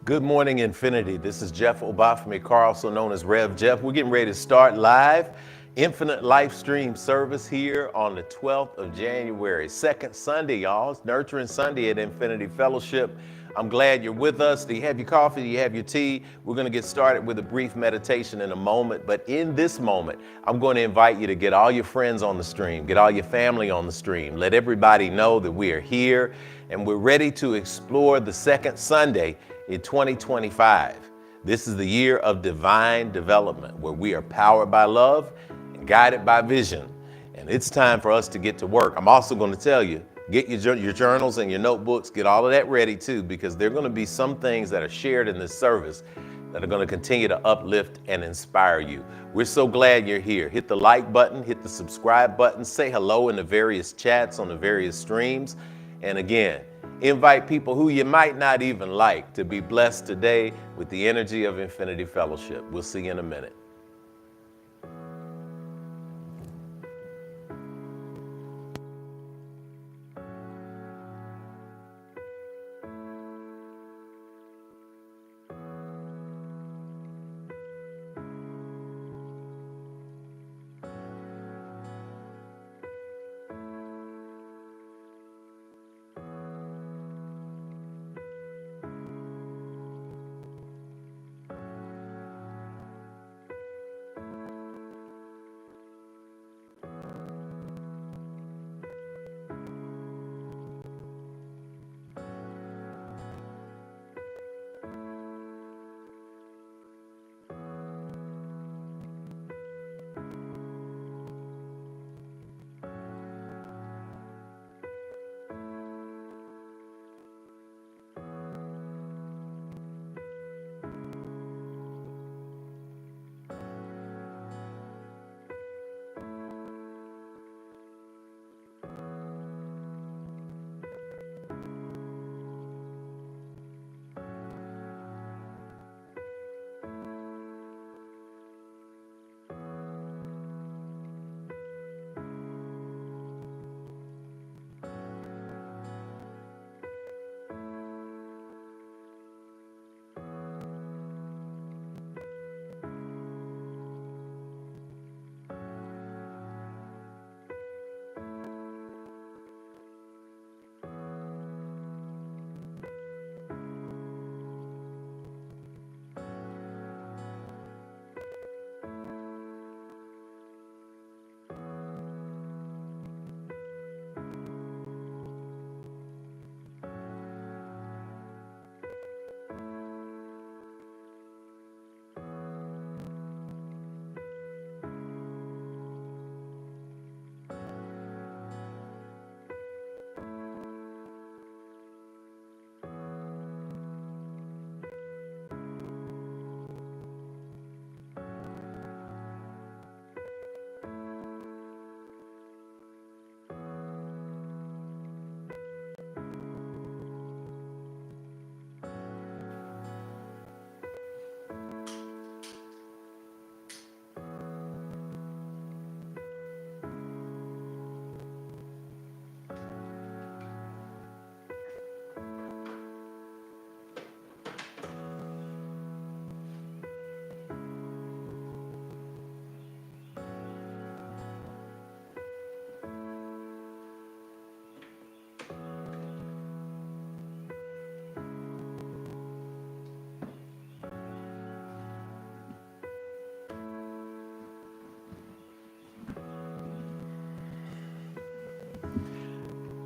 Good morning, Infinity. This is Jeff Obafemi Carr, also known as Rev Jeff. We're getting ready to start live Infinite Life Stream service here on the 12th of January. Second Sunday, y'all. It's Nurturing Sunday at Infinity Fellowship. I'm glad you're with us. Do you have your coffee? Do you have your tea? We're going to get started with a brief meditation in a moment. But in this moment, I'm going to invite you to get all your friends on the stream, get all your family on the stream. Let everybody know that we are here and we're ready to explore the second Sunday in 2025. This is the year of divine development where we are powered by love and guided by vision. And it's time for us to get to work. I'm also going to tell you, get your journals and your notebooks, get all of that ready too, because there are going to be some things that are shared in this service that are going to continue to uplift and inspire you. We're so glad you're here. Hit the like button, hit the subscribe button, say hello in the various chats on the various streams. And again, invite people who you might not even like to be blessed today with the energy of Infinity Fellowship. We'll see you in a minute.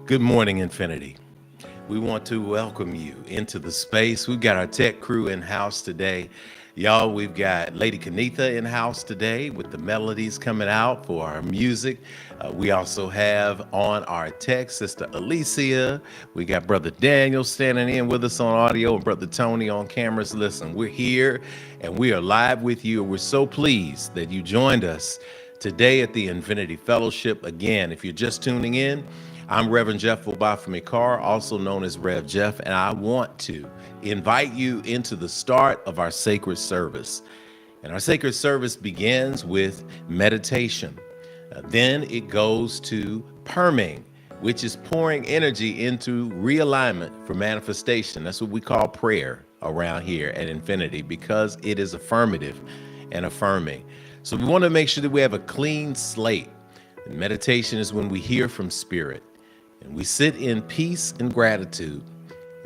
Good morning, Infinity. We want to welcome you into the space. We've got our tech crew in house today. Y'all, we've got Lady Kanitha in house today with the melodies coming out for our music. We also have on our tech, Sister Alicia. We got Brother Daniel standing in with us on audio and Brother Tony on cameras. Listen, we're here and we are live with you. We're so pleased that you joined us today at the Infinity Fellowship. Again, if you're just tuning in, I'm Reverend Jeff Obafemi Carr, also known as Rev Jeff, and I want to invite you into the start of our sacred service. And our sacred service begins with meditation. Then it goes to perming, which is pouring energy into realignment for manifestation. That's what we call prayer. around here at Infinity because it is affirmative and affirming. So we want to make sure that we have a clean slate. And meditation is when we hear from Spirit and we sit in peace and gratitude.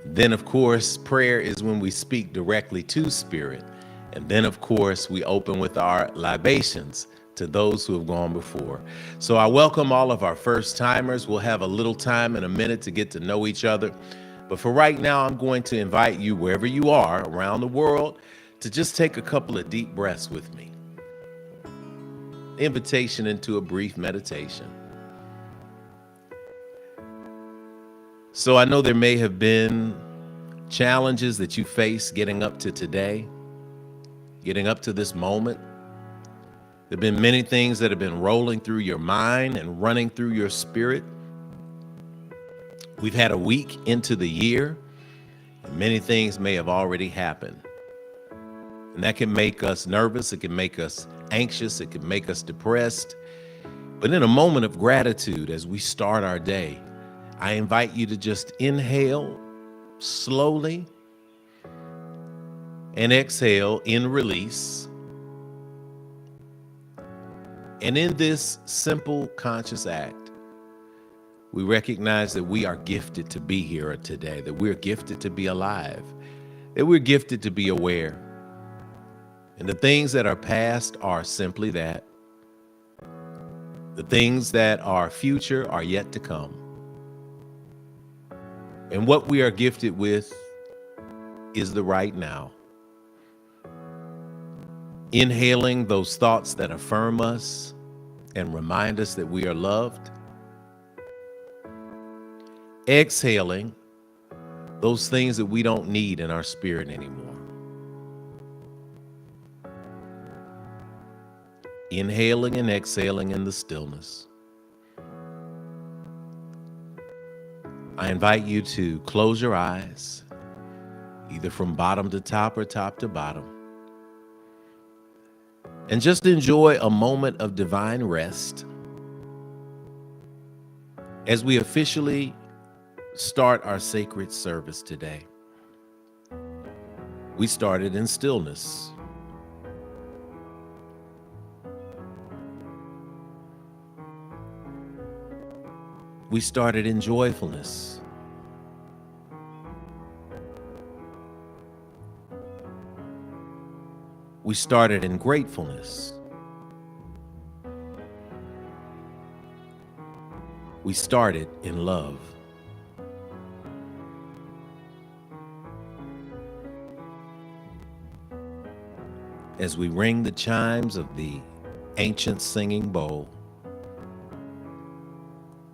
And then, of course, prayer is when we speak directly to Spirit. And then, of course, we open with our libations to those who have gone before. So I welcome all of our first timers. We'll have a little time in a minute to get to know each other. But for right now, I'm going to invite you, wherever you are around the world, to just take a couple of deep breaths with me. Invitation into a brief meditation. So I know there may have been challenges that you face getting up to today, getting up to this moment. There have been many things that have been rolling through your mind and running through your spirit. We've had a week into the year, and many things may have already happened. And that can make us nervous, it can make us anxious, it can make us depressed. But in a moment of gratitude, as we start our day, I invite you to just inhale slowly and exhale in release. And in this simple conscious act, we recognize that we are gifted to be here today, that we're gifted to be alive, that we're gifted to be aware. And the things that are past are simply that. The things that are future are yet to come. And what we are gifted with is the right now. Inhaling those thoughts that affirm us and remind us that we are loved. Exhaling those things that we don't need in our spirit anymore. Inhaling and exhaling in the stillness. I invite you to close your eyes, either from bottom to top or top to bottom, and just enjoy a moment of divine rest as we officially start our sacred service today. We started in stillness. We started in joyfulness. We started in gratefulness. We started in love. As we ring the chimes of the ancient singing bowl,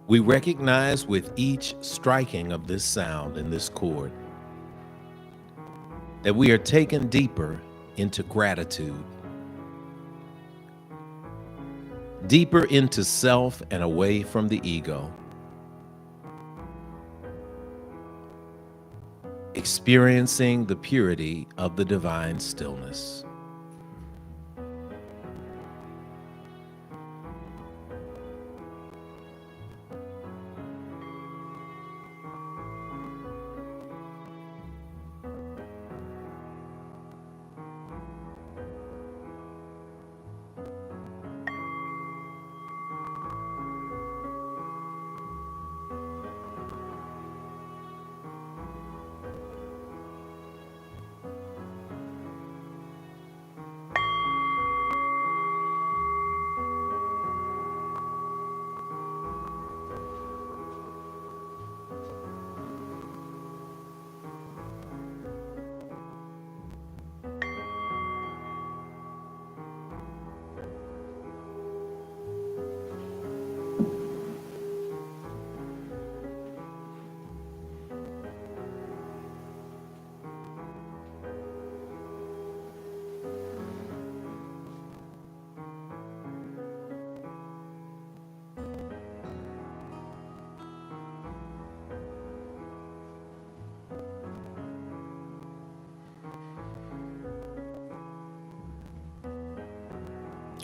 we recognize with each striking of this sound and this chord that we are taken deeper into gratitude, deeper into self and away from the ego, experiencing the purity of the divine stillness.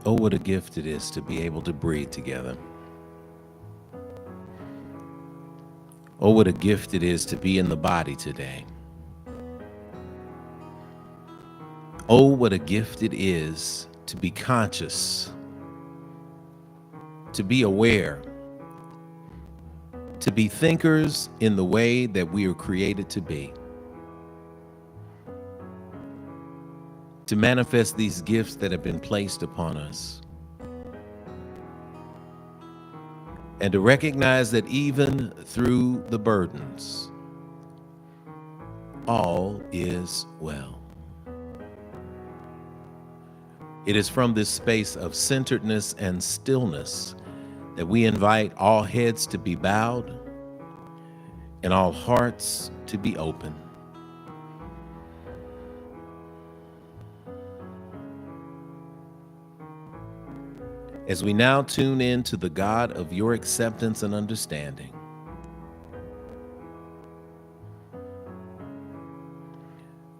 Oh, what a gift it is to be able to breathe together. Oh, what a gift it is to be in the body today. Oh, what a gift it is to be conscious, to be aware, to be thinkers in the way that we are created to be, to manifest these gifts that have been placed upon us, and to recognize that even through the burdens, all is well. It is from this space of centeredness and stillness that we invite all heads to be bowed and all hearts to be open. As we now tune in to the God of your acceptance and understanding,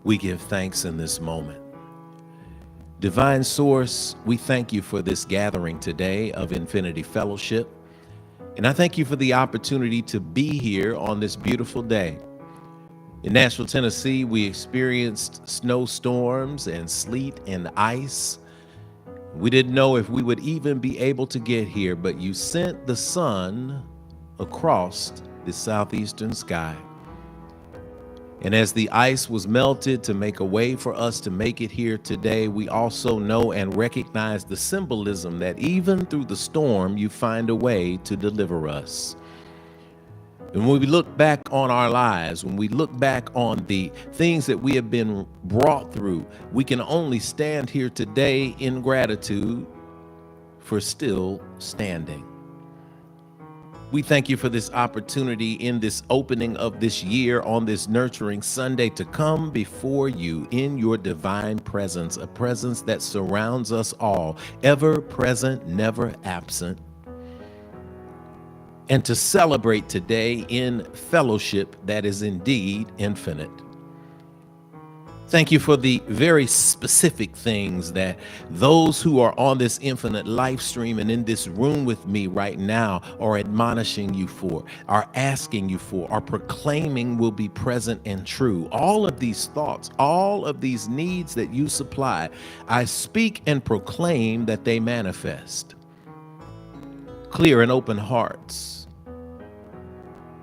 we give thanks in this moment. Divine Source, we thank you for this gathering today of Infinity Fellowship. And I thank you for the opportunity to be here on this beautiful day. In Nashville, Tennessee, we experienced snowstorms and sleet and ice. We didn't know if we would even be able to get here, but you sent the sun across the southeastern sky. And as the ice was melted to make a way for us to make it here today, we also know and recognize the symbolism that even through the storm, you find a way to deliver us. And when we look back on our lives, when we look back on the things that we have been brought through, we can only stand here today in gratitude for still standing. We thank you for this opportunity in this opening of this year on this Nurturing Sunday to come before you in your divine presence, a presence that surrounds us all, ever present, never absent, and to celebrate today in fellowship that is indeed infinite. Thank you for the very specific things that those who are on this infinite live stream and in this room with me right now are admonishing you for, are asking you for, are proclaiming will be present and true. All of these thoughts, all of these needs that you supply, I speak and proclaim that they manifest. Clear and open hearts,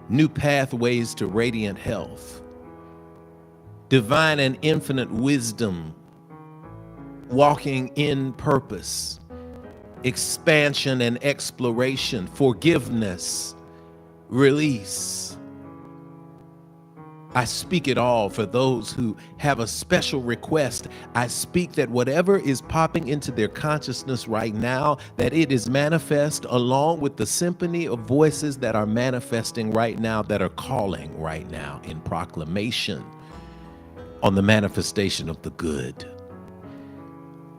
new pathways to radiant health, divine and infinite wisdom, walking in purpose, expansion and exploration, forgiveness, release. I speak it all for those who have a special request. I speak that whatever is popping into their consciousness right now, that it is manifest along with the symphony of voices that are manifesting right now, that are calling right now in proclamation on the manifestation of the good.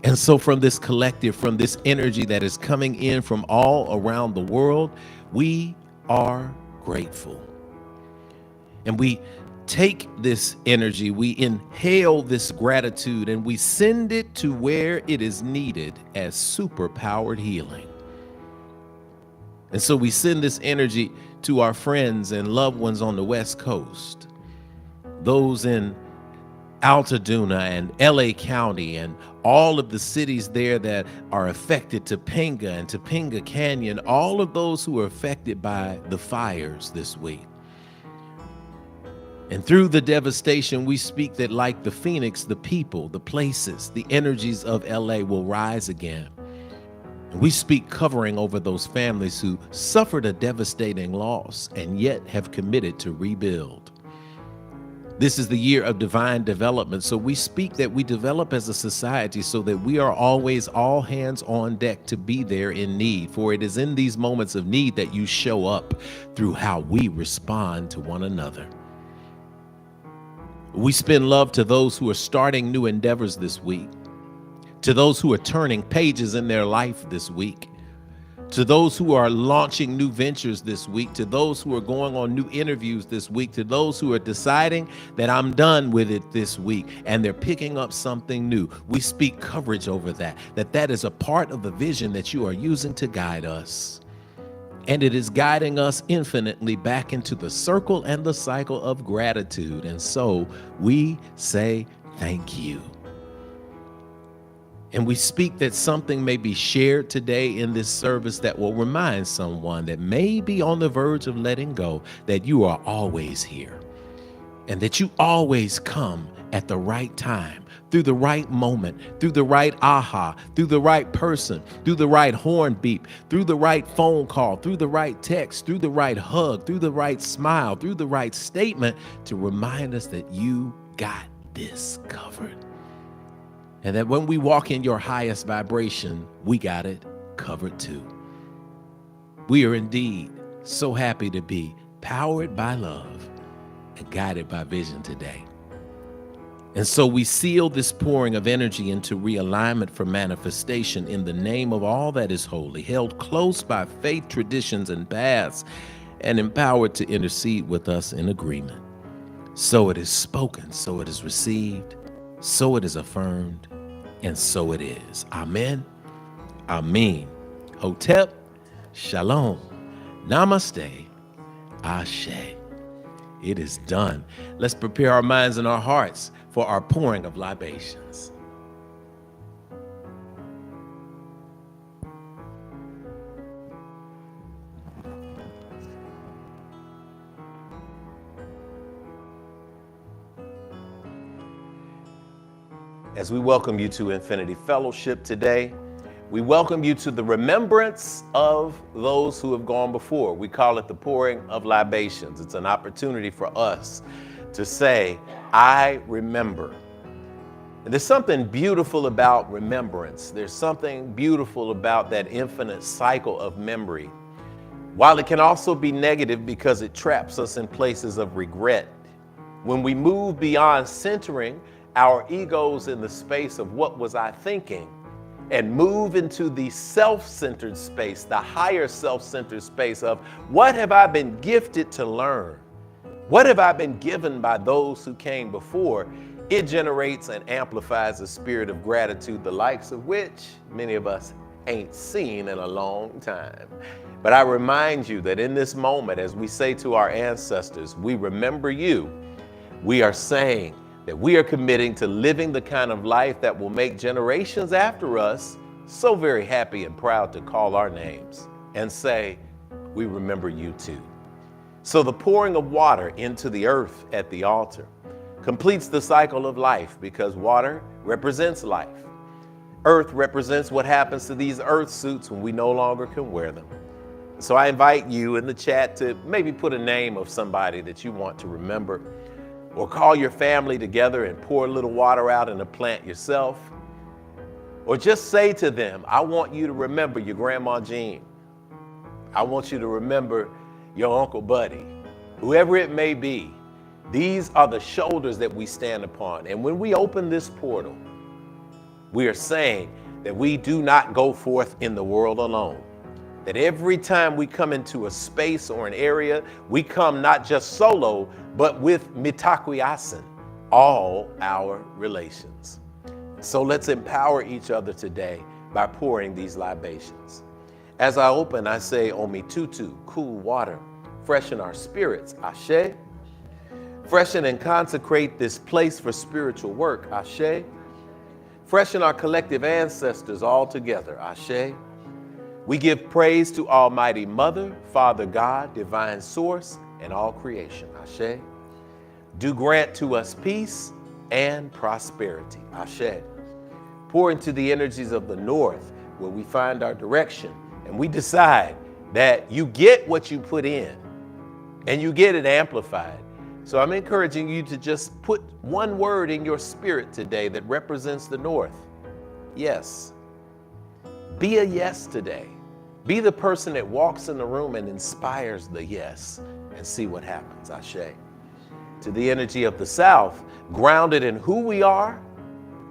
And so from this collective, from this energy that is coming in from all around the world, we are grateful. And we take this energy, we inhale this gratitude, and we send it to where it is needed as superpowered healing. And so we send this energy to our friends and loved ones on the West Coast, those in Altadena and LA County and all of the cities there that are affected, Topanga and Topanga Canyon, all of those who are affected by the fires this week. And through the devastation, we speak that like the phoenix, the people, the places, the energies of LA will rise again. And we speak covering over those families who suffered a devastating loss and yet have committed to rebuild. This is the year of divine development, so we speak that we develop as a society so that we are always all hands on deck to be there in need, for it is in these moments of need that you show up through how we respond to one another. We spend love to those who are starting new endeavors this week, to those who are turning pages in their life this week, to those who are launching new ventures this week, to those who are going on new interviews this week, to those who are deciding that I'm done with it this week and they're picking up something new. We speak coverage over that is a part of the vision that you are using to guide us. And it is guiding us infinitely back into the circle and the cycle of gratitude. And so we say thank you. And we speak that something may be shared today in this service that will remind someone that may be on the verge of letting go that you are always here and that you always come at the right time, through the right moment, through the right aha, through the right person, through the right horn beep, through the right phone call, through the right text, through the right hug, through the right smile, through the right statement to remind us that you got this covered. And that when we walk in your highest vibration, we got it covered too. We are indeed so happy to be powered by love and guided by vision today. And so we seal this pouring of energy into realignment for manifestation in the name of all that is holy, held close by faith, traditions, and paths, and empowered to intercede with us in agreement. So it is spoken, so it is received, so it is affirmed, and so it is. Amen. Amen. Hotep. Shalom. Namaste. Ashe. It is done. Let's prepare our minds and our hearts for our pouring of libations. As we welcome you to Infinity Fellowship today, we welcome you to the remembrance of those who have gone before. We call it the pouring of libations. It's an opportunity for us to say, I remember. And there's something beautiful about remembrance. There's something beautiful about that infinite cycle of memory. While it can also be negative because it traps us in places of regret, when we move beyond centering our egos in the space of what was I thinking and move into the self-centered space, the higher self-centered space of what have I been gifted to learn? What have I been given by those who came before? It generates and amplifies a spirit of gratitude, the likes of which many of us ain't seen in a long time. But I remind you that in this moment, as we say to our ancestors, we remember you, we are saying that we are committing to living the kind of life that will make generations after us so very happy and proud to call our names and say, we remember you too. So the pouring of water into the earth at the altar completes the cycle of life because water represents life. Earth represents what happens to these earth suits when we no longer can wear them. So I invite you in the chat to maybe put a name of somebody that you want to remember, or call your family together and pour a little water out in a plant yourself. Or just say to them, I want you to remember your Grandma Jean. I want you to remember your Uncle Buddy. Whoever it may be, these are the shoulders that we stand upon. And when we open this portal, we are saying that we do not go forth in the world alone. That every time we come into a space or an area, we come not just solo, but with Mitakuye-Oyasin, all our relations. So let's empower each other today by pouring these libations. As I open, I say, Omitutu, cool water, freshen our spirits, Ashe. Freshen and consecrate this place for spiritual work, Ashe. Freshen our collective ancestors all together, Ashe. We give praise to Almighty Mother, Father God, Divine Source, and all creation, Ashe. Do grant to us peace and prosperity, Ashe. Pour into the energies of the north where we find our direction and we decide that you get what you put in and you get it amplified. So I'm encouraging you to just put one word in your spirit today that represents the north. Yes. Be a yes today. Be the person that walks in the room and inspires the yes and see what happens, Ashe. To the energy of the south, grounded in who we are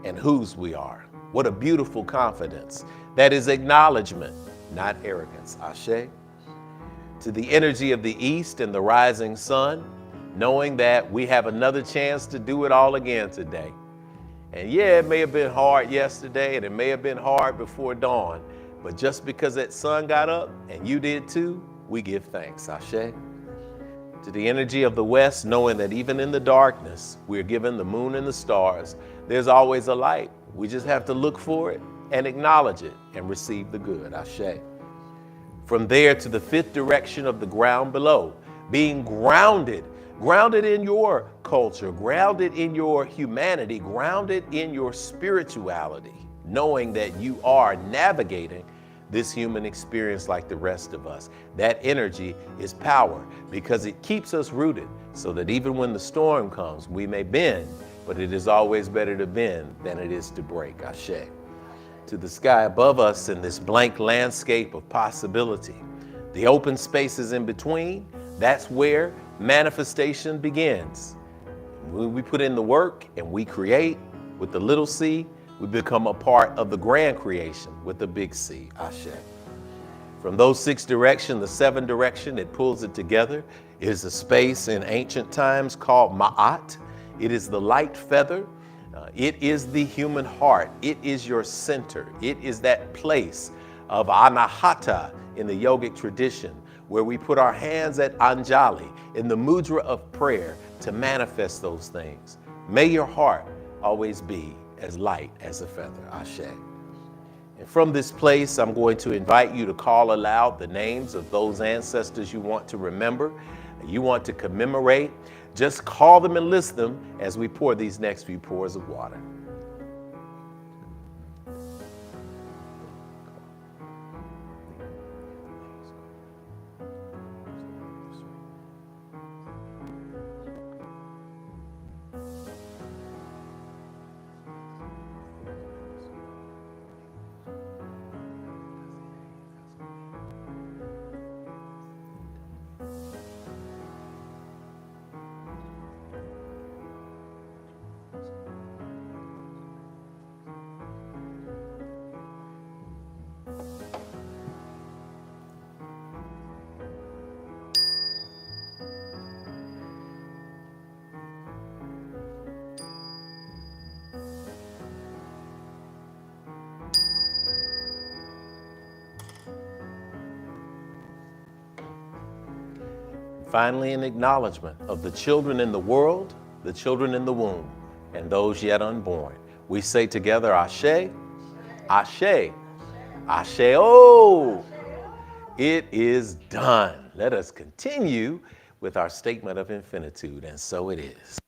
and whose we are. What a beautiful confidence. That is acknowledgement, not arrogance, Ashe. To the energy of the east and the rising sun, knowing that we have another chance to do it all again today. And yeah, it may have been hard yesterday and it may have been hard before dawn, but just because that sun got up and you did too, we give thanks, Ashe. To the energy of the west, knowing that even in the darkness, we're given the moon and the stars. There's always a light We just have to look for it and acknowledge it and receive the good. Ashe. From there to the fifth direction of the ground below, being grounded, grounded in your culture, grounded in your humanity, grounded in your spirituality, knowing that you are navigating this human experience like the rest of us. That energy is power because it keeps us rooted so that even when the storm comes, we may bend, but it is always better to bend than it is to break. Ashe. To the sky above us in this blank landscape of possibility, the open spaces in between, that's where manifestation begins. When we put in the work and we create with the little c, we become a part of the grand creation with the big C. Ashe. From those 6 directions, the 7th direction, it pulls it together, is a space in ancient times called Ma'at. It is the light feather. It is the human heart. It is your center. It is that place of Anahata in the yogic tradition where we put our hands at Anjali in the mudra of prayer to manifest those things. May your heart always be as light as a feather. Ashe. And from this place, I'm going to invite you to call aloud the names of those ancestors you want to remember, you want to commemorate. Just call them and list them as we pour these next few pours of water. Finally, an acknowledgement of the children in the world, the children in the womb, and those yet unborn. We say together, Ashe, Ashe, Ashe. Oh, it is done. Let us continue with our statement of infinitude, and so it is.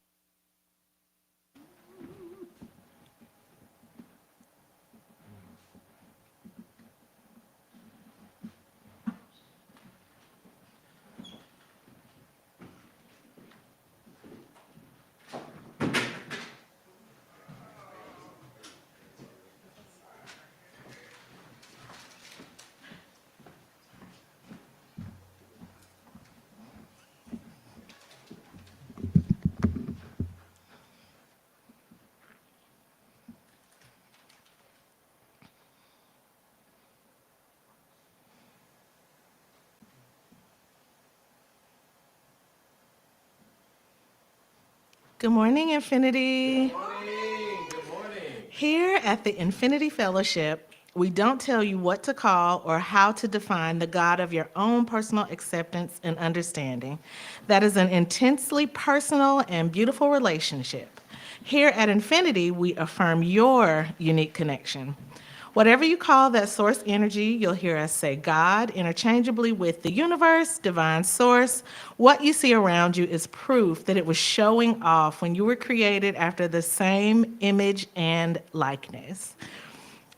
Good morning, Infinity. Good morning. Good morning. Here at the Infinity Fellowship, we don't tell you what to call or how to define the God of your own personal acceptance and understanding. That is an intensely personal and beautiful relationship. Here at Infinity, we affirm your unique connection. Whatever you call that source energy, you'll hear us say God interchangeably with the universe, divine source. What you see around you is proof that it was showing off when you were created after the same image and likeness.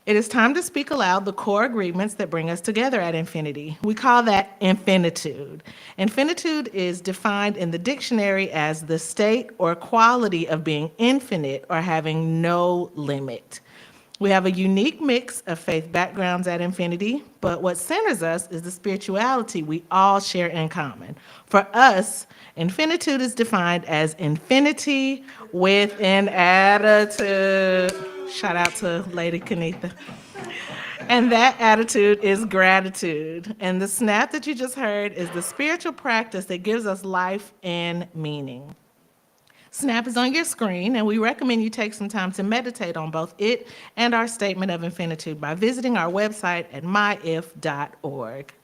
It is time to speak aloud the core agreements that bring us together at Infinity. We call that infinitude. Infinitude is defined in the dictionary as the state or quality of being infinite or having no limit. We have a unique mix of faith backgrounds at Infinity, but what centers us is the spirituality we all share in common. For us, infinitude is defined as infinity with an attitude. Shout out to Lady Kanitha. And that attitude is gratitude. And the snap that you just heard is the spiritual practice that gives us life and meaning. Snap is on your screen, and we recommend you take some time to meditate on both it and our statement of infinitude by visiting our website at myif.org.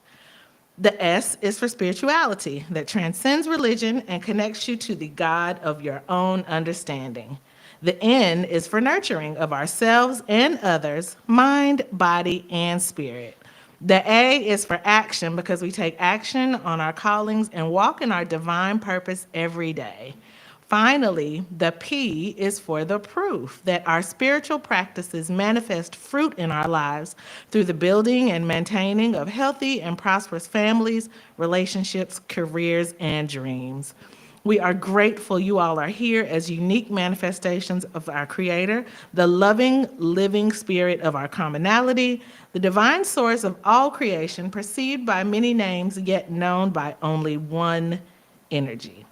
The S is for spirituality that transcends religion and connects you to the God of your own understanding. The N is for nurturing of ourselves and others, mind, body, and spirit. The A is for action because we take action on our callings and walk in our divine purpose every day. Finally, the P is for the proof that our spiritual practices manifest fruit in our lives through the building and maintaining of healthy and prosperous families, relationships, careers, and dreams. We are grateful you all are here as unique manifestations of our Creator, the loving, living spirit of our commonality, the divine source of all creation, perceived by many names, yet known by only one energy.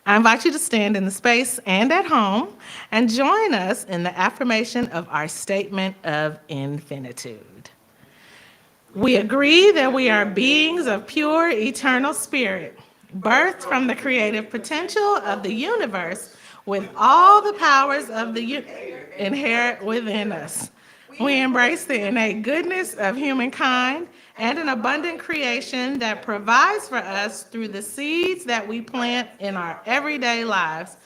I invite you to stand in the space and at home and join us in the affirmation of our statement of infinitude. We agree that we are beings of pure, eternal spirit, birthed from the creative potential of the universe with all the powers of the inherent within us. We embrace the innate goodness of humankind and an abundant creation that provides for us through the seeds that we plant in our everyday lives.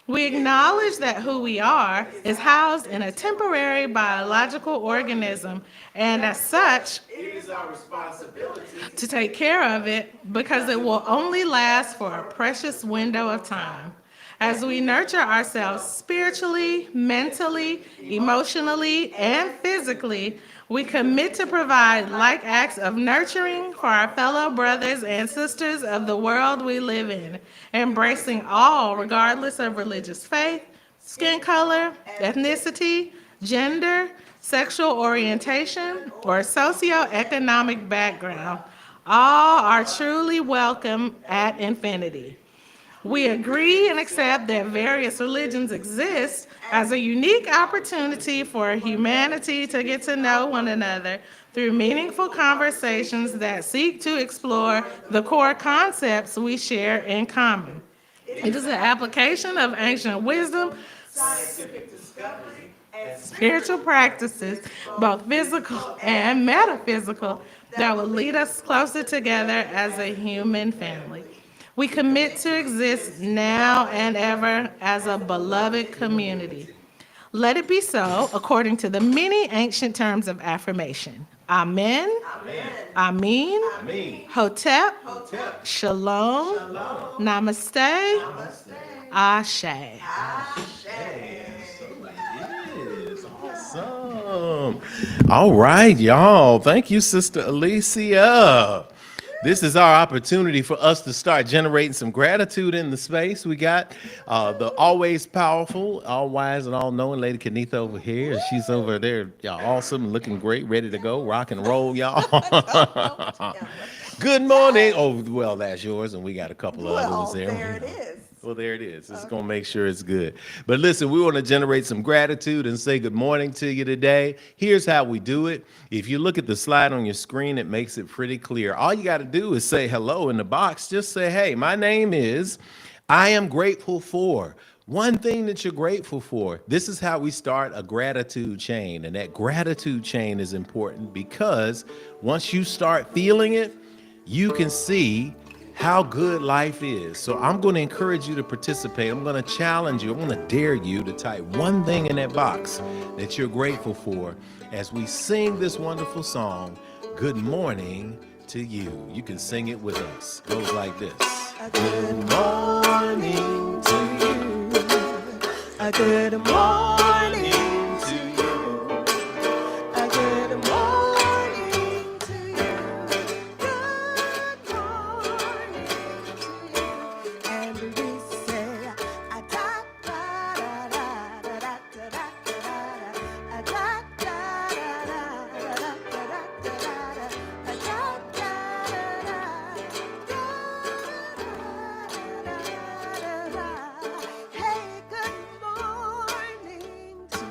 We acknowledge that who we are is housed in a temporary biological organism, and as such, it is our responsibility to take care of it because it will only last for a precious window of time. As we nurture ourselves spiritually, mentally, emotionally, and physically, we commit to provide like acts of nurturing for our fellow brothers and sisters of the world we live in, embracing all regardless of religious faith, skin color, ethnicity, gender, sexual orientation, or socioeconomic background. All are truly welcome at Infinity. We agree and accept that various religions exist as a unique opportunity for humanity to get to know one another through meaningful conversations that seek to explore the core concepts we share in common. It is an application of ancient wisdom, scientific discovery, and spiritual practices, both physical and metaphysical, that will lead us closer together as a human family. We commit to exist now and ever as a beloved community. Let it be so according to the many ancient terms of affirmation. Amen. Amen. Amen. Hotep. Hotep. Shalom. Shalom. Namaste. Namaste. Ashe. Ashe. Yes, awesome. All right, y'all. Thank you, Sister Alicia. This is our opportunity for us to start generating some gratitude in the space. We got the always powerful, all wise and all knowing Lady Kenitha over here. She's over there, y'all, awesome, looking great, ready to go, rock and roll, y'all. Good morning. Oh, well, that's yours, and we got a couple of other ones there. There it is. Well, there it is. It's going to make sure it's good. But listen, we want to generate some gratitude and say good morning to you today. Here's how we do it. If you look at the slide on your screen, it makes it pretty clear. All you got to do is say hello in the box. Just say, hey, my name is, I am grateful for. One thing that you're grateful for. This is how we start a gratitude chain. And that gratitude chain is important because once you start feeling it, you can see how good life is. So I'm going to encourage you to participate. I'm going to challenge you. I'm going to dare you to type one thing in that box that you're grateful for as we sing this wonderful song, Good Morning to You. You can sing it with us. It goes like this. Good morning to you. A good morning to you. A good morning to you. Good morning to you. And we say, a da da da da da da da da da, a da da da da da da da da, a da da da da da da. Hey, good morning to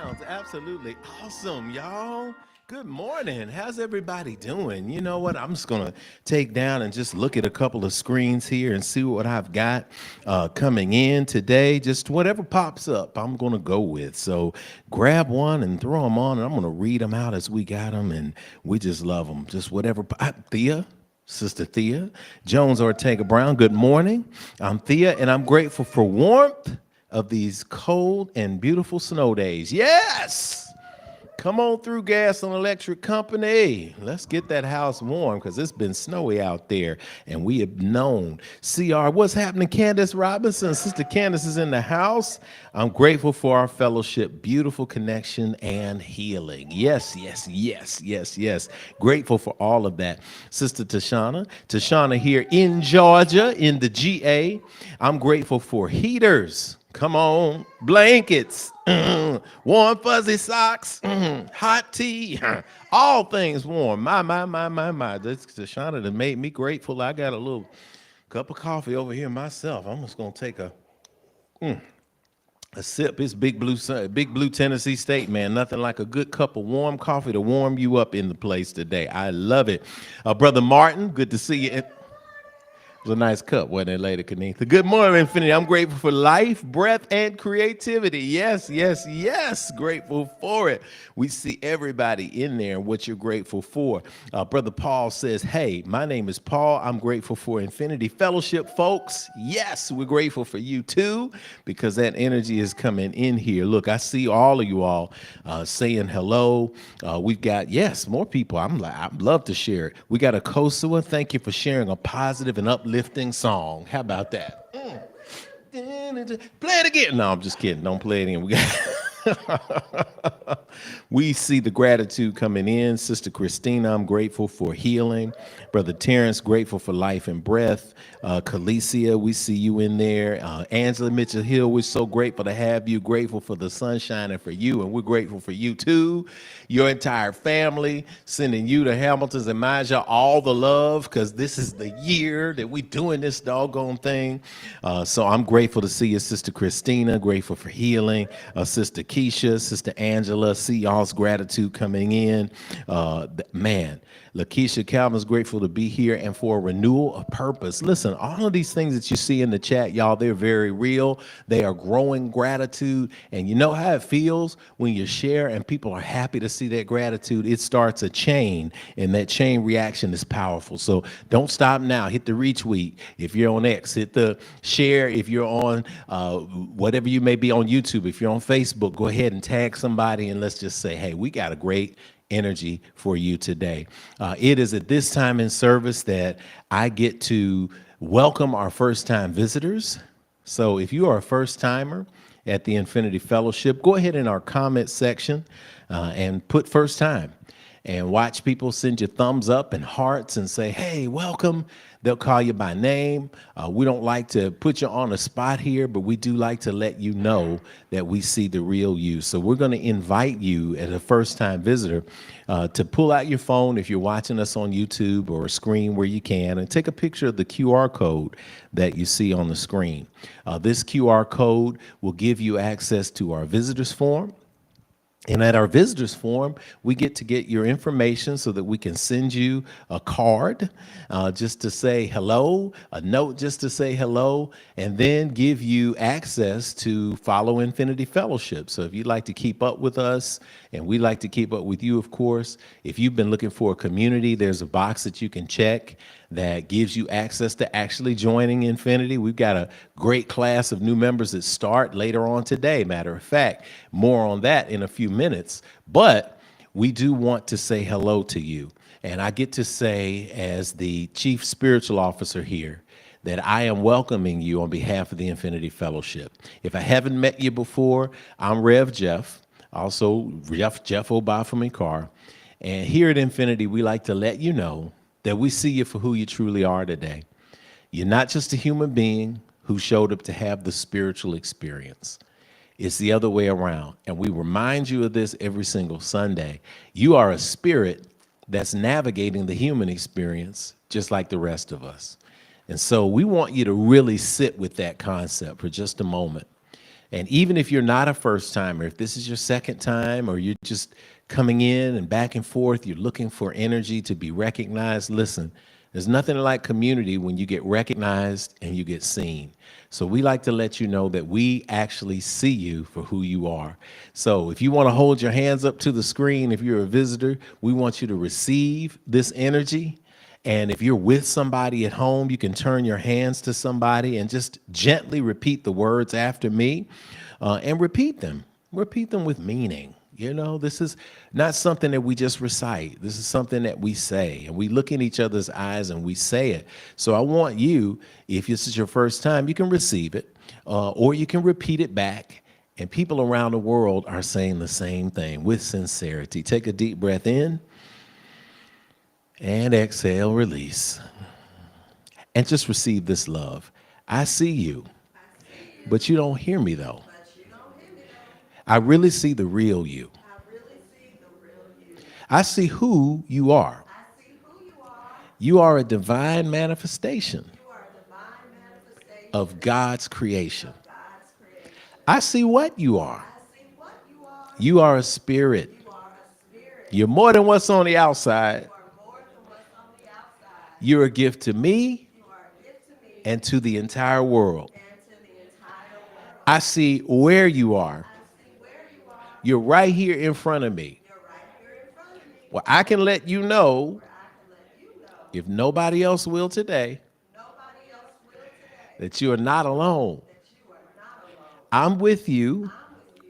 sounds absolutely awesome, y'all. Good morning. How's everybody doing? You know what? I'm just going to take down and just look at a couple of screens here and see what I've got coming in today. Just whatever pops up, I'm going to go with. So grab one and throw them on, and I'm going to read them out as we got them, and we just love them. Just whatever. Thea. Sister Thea Jones Ortega Brown, good morning. I'm Thea, and I'm grateful for warmth of these cold and beautiful snow days. Yes! Come on through, Gas and Electric Company. Let's get that house warm because it's been snowy out there, and we have known. CR, what's happening? Candace Robinson, Sister Candace is in the house. I'm grateful for our fellowship, beautiful connection, and healing. Yes, yes, yes, yes, yes. Grateful for all of that. Sister Tashana here in Georgia, in the GA. I'm grateful for heaters. Come on, blankets, warm fuzzy socks, hot tea, all things warm. My. This Tashana that made me grateful. I got a little cup of coffee over here myself. I'm just gonna take a sip. It's Big Blue Tennessee State, man. Nothing like a good cup of warm coffee to warm you up in the place today. I love it. Brother Martin, good to see you. It was a nice cup, wasn't it, Lady Kenitha? Good morning, Infinity. I'm grateful for life, breath, and creativity. Yes, yes, yes. Grateful for it. We see everybody in there and what you're grateful for. Brother Paul says, hey, my name is Paul. I'm grateful for Infinity Fellowship, folks. Yes, we're grateful for you, too, because that energy is coming in here. Look, I see all of you all saying hello. We've got, yes, more people. I'd love to share it. We got a Kosua. Thank you for sharing a positive and uplifting song. How about that? Play it again. No, I'm just kidding. Don't play it again. We see the gratitude coming in. Sister Christina, I'm grateful for healing. Brother Terrence, grateful for life and breath. Calicia, we see you in there. Angela Mitchell Hill, we're so grateful to have you. Grateful for the sun shining for you, and we're grateful for you too. Your entire family, sending you to Hamilton's and Maja all the love, because this is the year that we're doing this doggone thing. So I'm grateful to see you, Sister Christina. Grateful for healing. Sister Keisha, Sister Angela, see y'all's gratitude coming in. Man, Lakeisha Calvin's grateful to be here and for a renewal of purpose. Listen, all of these things that you see in the chat, y'all, they're very real. They are growing gratitude. And you know how it feels when you share and people are happy to see that gratitude? It starts a chain, and that chain reaction is powerful. So don't stop now. Hit the retweet. If you're on X, hit the share. If you're on whatever you may be on YouTube, if you're on Facebook, go ahead and tag somebody and let's just say, hey, we got a great energy for you today. It is at this time in service that I get to welcome our first-time visitors. So if you are a first-timer at the Infinity Fellowship, go ahead in our comment section and put first time and watch people send you thumbs up and hearts and say, hey, welcome. They'll call you by name. We don't like to put you on a spot here, but we do like to let you know that we see the real you. So we're going to invite you as a first-time visitor to pull out your phone if you're watching us on YouTube or a screen where you can, and take a picture of the QR code that you see on the screen. This QR code will give you access to our visitors form. And at our visitors forum, we get your information so that we can send you a card just to say hello, a note just to say hello, and then give you access to follow Infinity Fellowship. So if you'd like to keep up with us, and we'd like to keep up with you, of course, if you've been looking for a community, there's a box that you can check that gives you access to actually joining Infinity. We've got a great class of new members that start later on today. Matter of fact, more on that in a few minutes. But we do want to say hello to you. And I get to say, as the Chief Spiritual Officer here, that I am welcoming you on behalf of the Infinity Fellowship. If I haven't met you before, I'm Rev Jeff, also Jeff Obafemi-Carr. And here at Infinity, we like to let you know that we see you for who you truly are today. You're not just a human being who showed up to have the spiritual experience. It's the other way around. And we remind you of this every single Sunday. You are a spirit that's navigating the human experience just like the rest of us. And so we want you to really sit with that concept for just a moment And even if you're not a first timer, if this is your second time or you're just coming in and back and forth, you're looking for energy to be recognized, listen, there's nothing like community when you get recognized and you get seen. So we like to let you know that we actually see you for who you are. So if you want to hold your hands up to the screen, if you're a visitor, we want you to receive this energy. And if you're with somebody at home, you can turn your hands to somebody and just gently repeat the words after me, and repeat them. Repeat them with meaning. You know, this is not something that we just recite. This is something that we say, and we look in each other's eyes and we say it. So I want you, if this is your first time, you can receive it, or you can repeat it back. And people around the world are saying the same thing with sincerity. Take a deep breath in and exhale, release. And just receive this love. I see you, but you don't hear me though. I really see the real you. I see who you are. You are a divine manifestation of God's creation. I see what you are. You are a spirit. You're more than what's on the outside. You're a gift to me and to the entire world. I see where you are. You're right here in front of me. Well, I can let you know, if nobody else will today, that you are not alone. I'm with you.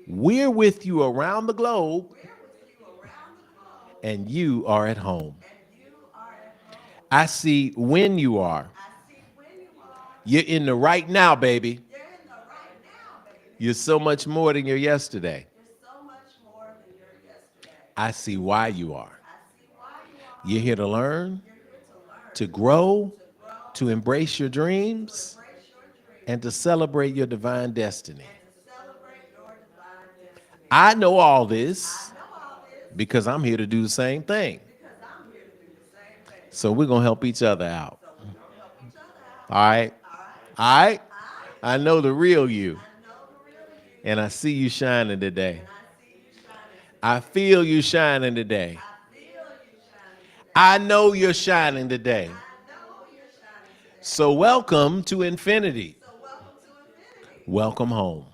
We're with you around the globe, and you are at home. I see when you are. You're in the right now, baby. You're so much more than your yesterday. I see why you are. You're here to learn, to grow, to embrace your dreams, and to celebrate your divine destiny. I know all this because I'm here to do the same thing. So we're going to help each other out. All right? All right? I know the real you. And I see you shining today. I feel you shining today. I know you're shining today. So welcome to infinity. Welcome home.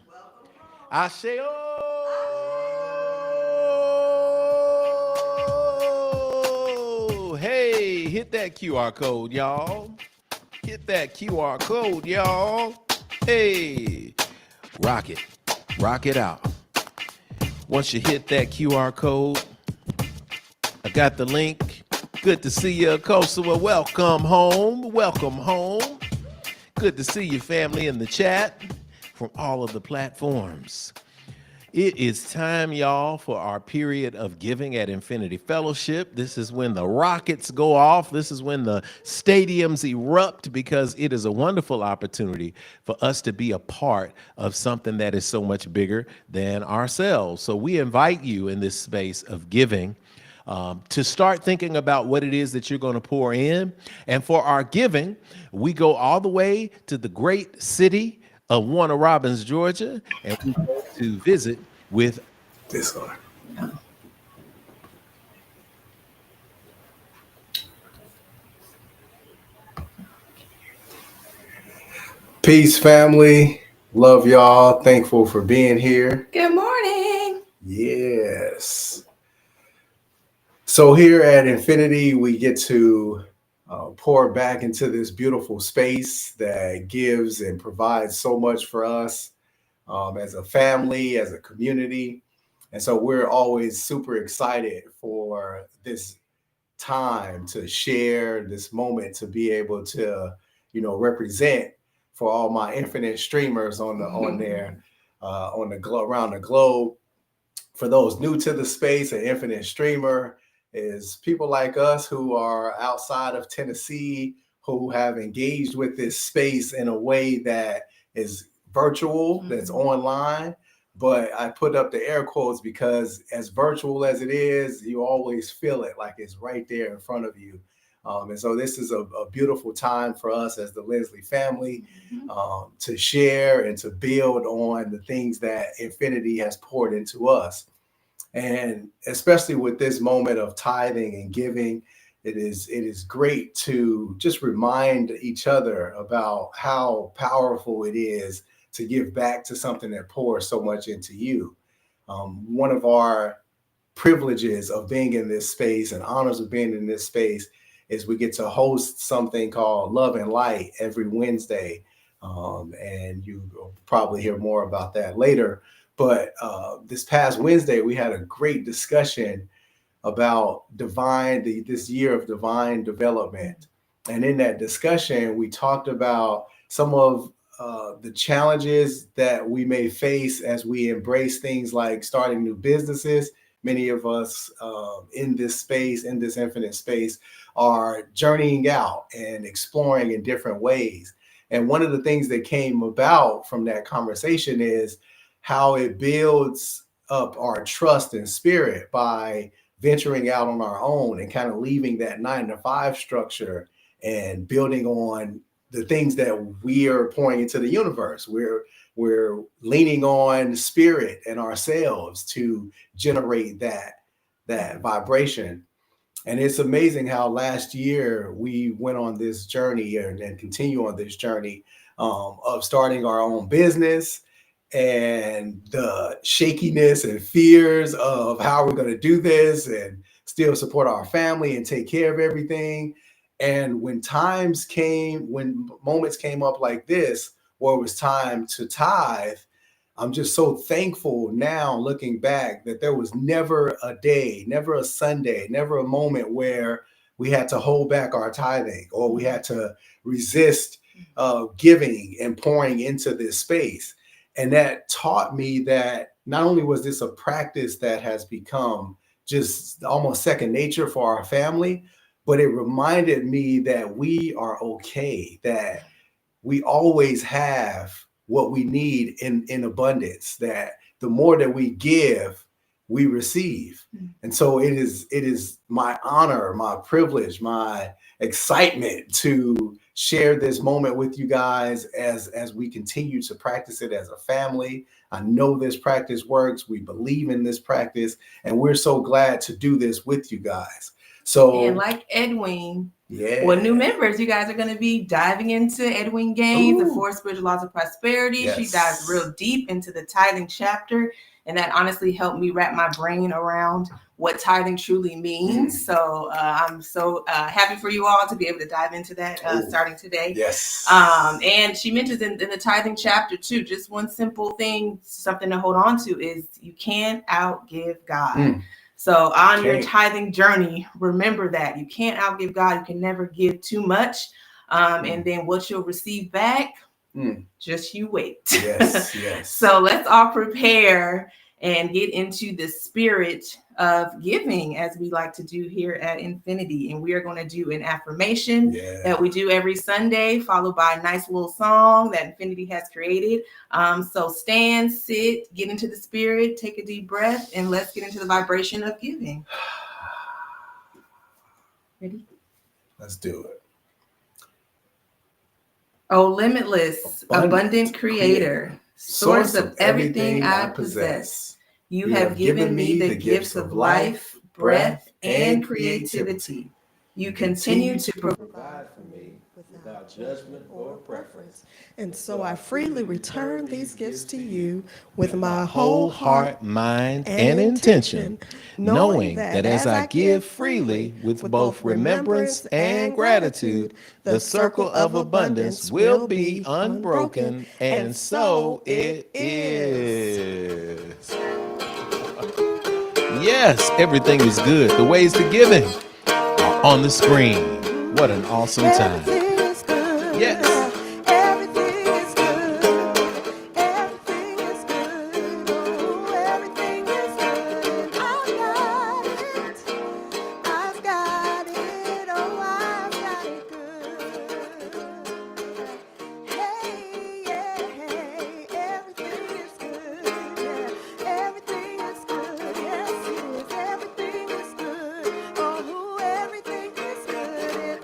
I say, oh, hey, hit that QR code, y'all. Hit that QR code, y'all. Hey, rock it out. Once you hit that QR code, I got the link. Good to see you, Kosovo. Welcome home. Welcome home. Good to see you, family, in the chat from all of the platforms. It is time, y'all, for our period of giving at Infinity Fellowship. This is when the rockets go off. This is when the stadiums erupt, because it is a wonderful opportunity for us to be a part of something that is so much bigger than ourselves. So we invite you in this space of giving to start thinking about what it is that you're going to pour in. And for our giving, we go all the way to the great city of Warner Robins, Georgia, and we go to visit with this one. Peace, family. Love y'all. Thankful for being here. Good morning. Yes. So here at Infinity, we get to pour back into this beautiful space that gives and provides so much for us as a family, as a community. And so we're always super excited for this time to share, this moment to be able to, represent for all my infinite streamers on there, around the globe. For those new to the space, an infinite streamer is people like us who are outside of Tennessee, who have engaged with this space in a way that is virtual, that's online. But I put up the air quotes because as virtual as it is, you always feel it like it's right there in front of you. And so this is a beautiful time for us as the Leslie family to share and to build on the things that Infinity has poured into us. And especially with this moment of tithing and giving, it is great to just remind each other about how powerful it is to give back to something that pours so much into you. One of our privileges of being in this space and honors of being in this space is we get to host something called Love and Light every Wednesday. And you'll probably hear more about that later. But this past Wednesday, we had a great discussion about this year of divine development. And in that discussion, we talked about some of the challenges that we may face as we embrace things like starting new businesses. Many of us in this space, in this infinite space, are journeying out and exploring in different ways. And one of the things that came about from that conversation is how it builds up our trust and spirit by venturing out on our own and kind of leaving that 9-to-5 structure and building on the things that we are pouring into the universe. We're leaning on spirit and ourselves to generate that vibration. And it's amazing how last year we went on this journey and continue on this journey of starting our own business, and the shakiness and fears of how we're going to do this and still support our family and take care of everything. And when moments came up like this, where it was time to tithe, I'm just so thankful now looking back that there was never a day, never a Sunday, never a moment where we had to hold back our tithing or we had to resist giving and pouring into this space. And that taught me that not only was this a practice that has become just almost second nature for our family, but it reminded me that we are okay, that we always have what we need in abundance, that the more that we give, we receive. And so it is my honor, my privilege, my excitement to share this moment with you guys as we continue to practice it as a family. I know this practice works. We believe in this practice, and we're so glad to do this with you guys. So, and like Edwin, well, new members, you guys are going to be diving into Edwin Gaines, the 4 Spiritual Laws of Prosperity. Yes. She dives real deep into the tithing chapter, and that honestly helped me wrap my brain around what tithing truly means. So I'm so happy for you all to be able to dive into that starting today. Yes. And she mentions in the tithing chapter too, just one simple thing, something to hold on to, is you can't outgive God. So on your tithing journey, remember that you can't outgive God. You can never give too much. And then what you'll receive back, just you wait. Yes, yes. So let's all prepare and get into the spirit of giving, as we like to do here at Infinity. And we are going to do an affirmation that we do every Sunday, followed by a nice little song that Infinity has created. So stand, sit, get into the spirit, take a deep breath, and let's get into the vibration of giving. Ready? Let's do it. Oh, limitless, abundant creator, source of everything I possess. You have given me the gifts of life, breath, and creativity. You continue to provide for me without judgment or preference. And so I freely return these gifts to you with my Whole heart, mind, and intention, knowing that as I give freely with both remembrance and gratitude, the circle of abundance will be unbroken, and so it is. Yes, everything is good. The ways to giving are on the screen. What an awesome time. Everything is good. Yes. Everything is good. Everything is good. Oh, everything is good. I've got it. I've got it. Oh, I've got it good. Hey, yeah, hey. Everything is good. Yeah. Everything is good. Yes, it is. Everything is good. Oh, everything is good.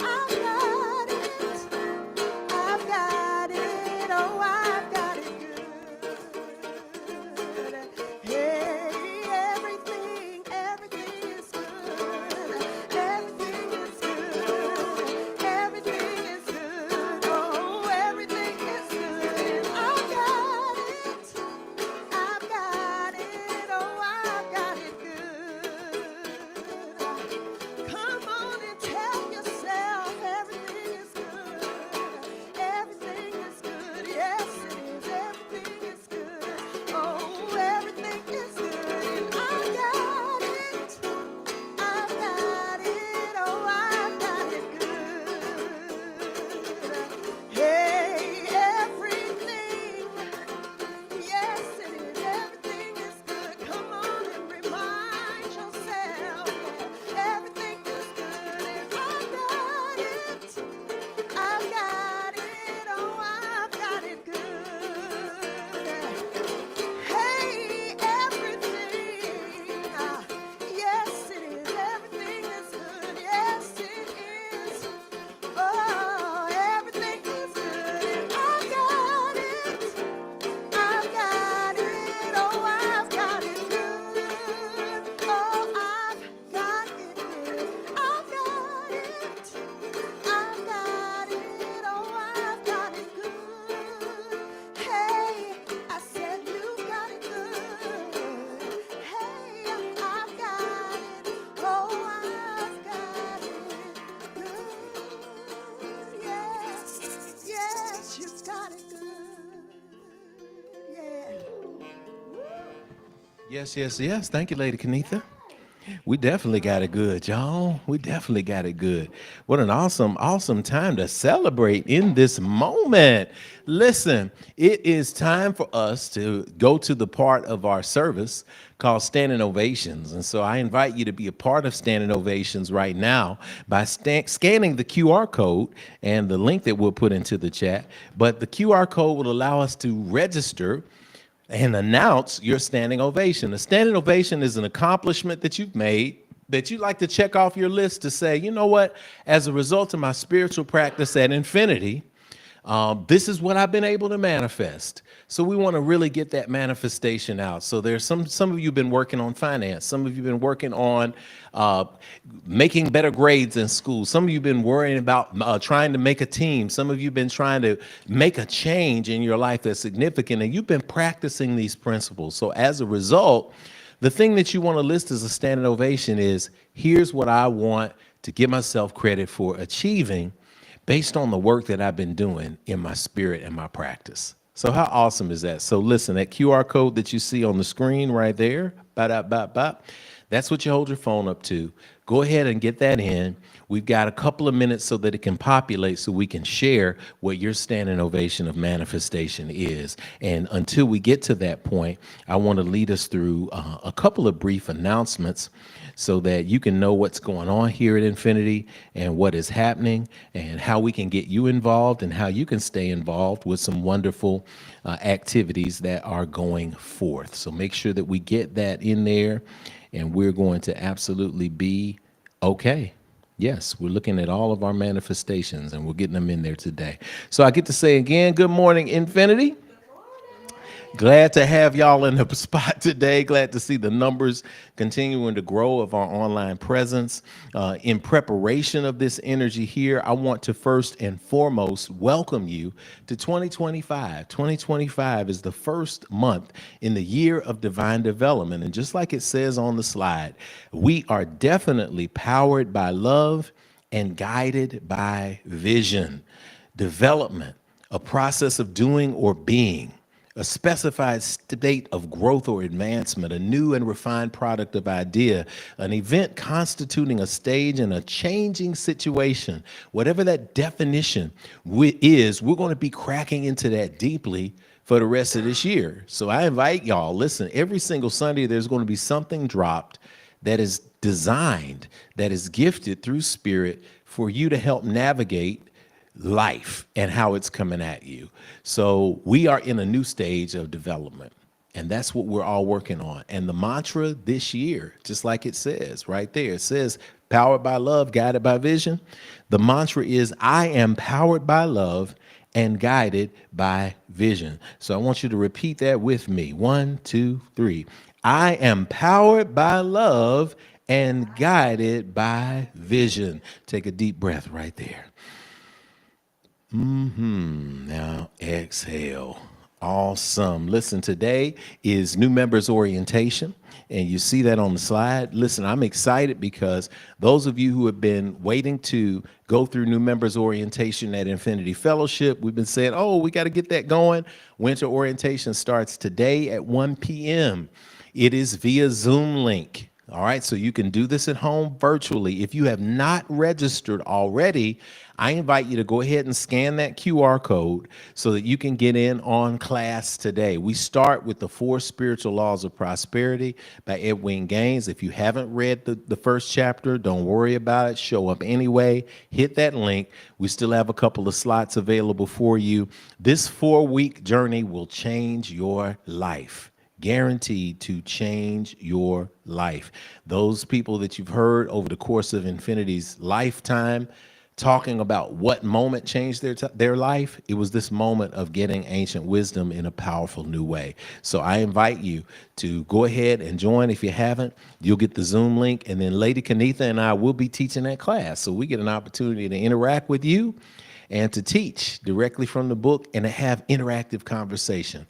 Yes, yes, yes. Thank you, Lady Kenitha. We definitely got it good, y'all. We definitely got it good. What an awesome, awesome time to celebrate in this moment. Listen, it is time for us to go to the part of our service called Standing Ovations. And so I invite you to be a part of Standing Ovations right now by scanning the QR code and the link that we'll put into the chat. But the QR code will allow us to register and announce your standing ovation. A standing ovation is an accomplishment that you've made that you'd like to check off your list to say, you know what, as a result of my spiritual practice at Infinity, this is what I've been able to manifest. So we want to really get that manifestation out. So there's some of you have been working on finance. Some of you have been working on making better grades in school. Some of you have been worrying about trying to make a team. Some of you have been trying to make a change in your life that's significant, and you've been practicing these principles. So as a result, the thing that you want to list as a standing ovation is, here's what I want to give myself credit for achieving based on the work that I've been doing in my spirit and my practice. So how awesome is that? So listen, that QR code that you see on the screen right there, that's what you hold your phone up to. Go ahead and get that in. We've got a couple of minutes so that it can populate so we can share what your standing ovation of manifestation is. And until we get to that point, I want to lead us through a couple of brief announcements so that you can know what's going on here at Infinity and what is happening and how we can get you involved and how you can stay involved with some wonderful activities that are going forth. So make sure that we get that in there, and we're going to absolutely be okay. Yes, we're looking at all of our manifestations and we're getting them in there today. So I get to say again, good morning, Infinity. Glad to have y'all in the spot today. Glad to see the numbers continuing to grow of our online presence. In preparation of this energy here, I want to first and foremost welcome you to 2025. 2025 is the first month in the year of divine development. And just like it says on the slide, we are definitely powered by love and guided by vision. Development, a process of doing or being, a specified state of growth or advancement, a new and refined product of idea, an event constituting a stage in a changing situation. Whatever that definition is, we're going to be cracking into that deeply for the rest of this year. So I invite y'all, listen, every single Sunday, there's going to be something dropped that is designed, that is gifted through Spirit for you to help navigate life and how it's coming at you. So we are in a new stage of development, and that's what we're all working on. And the mantra this year, just like it says right there, it says powered by love, guided by vision. The mantra is, I am powered by love and guided by vision. So I want you to repeat that with me. 1, 2, 3. I am powered by love and guided by vision. Take a deep breath right there. Now exhale. Awesome. Listen, today is new members orientation, and you see that on the slide. Listen, I'm excited because those of you who have been waiting to go through new members orientation at Infinity Fellowship, we've been saying, oh, we got to get that going. Winter orientation starts today at 1 p.m. It is via Zoom link. All right, so you can do this at home virtually. If you have not registered already, I invite you to go ahead and scan that QR code so that you can get in on class today. We start with the 4 Spiritual Laws of Prosperity by Edwin Gaines. If you haven't read the first chapter, don't worry about it. Show up anyway. Hit that link. We still have a couple of slots available for you. This 4-week journey will change your life. Guaranteed to change your life. Those people that you've heard over the course of Infinity's lifetime talking about what moment changed their life, it was this moment of getting ancient wisdom in a powerful new way. So I invite you to go ahead and join. If you haven't, you'll get the Zoom link, and then Lady Kenitha and I will be teaching that class. So we get an opportunity to interact with you and to teach directly from the book and to have interactive conversation.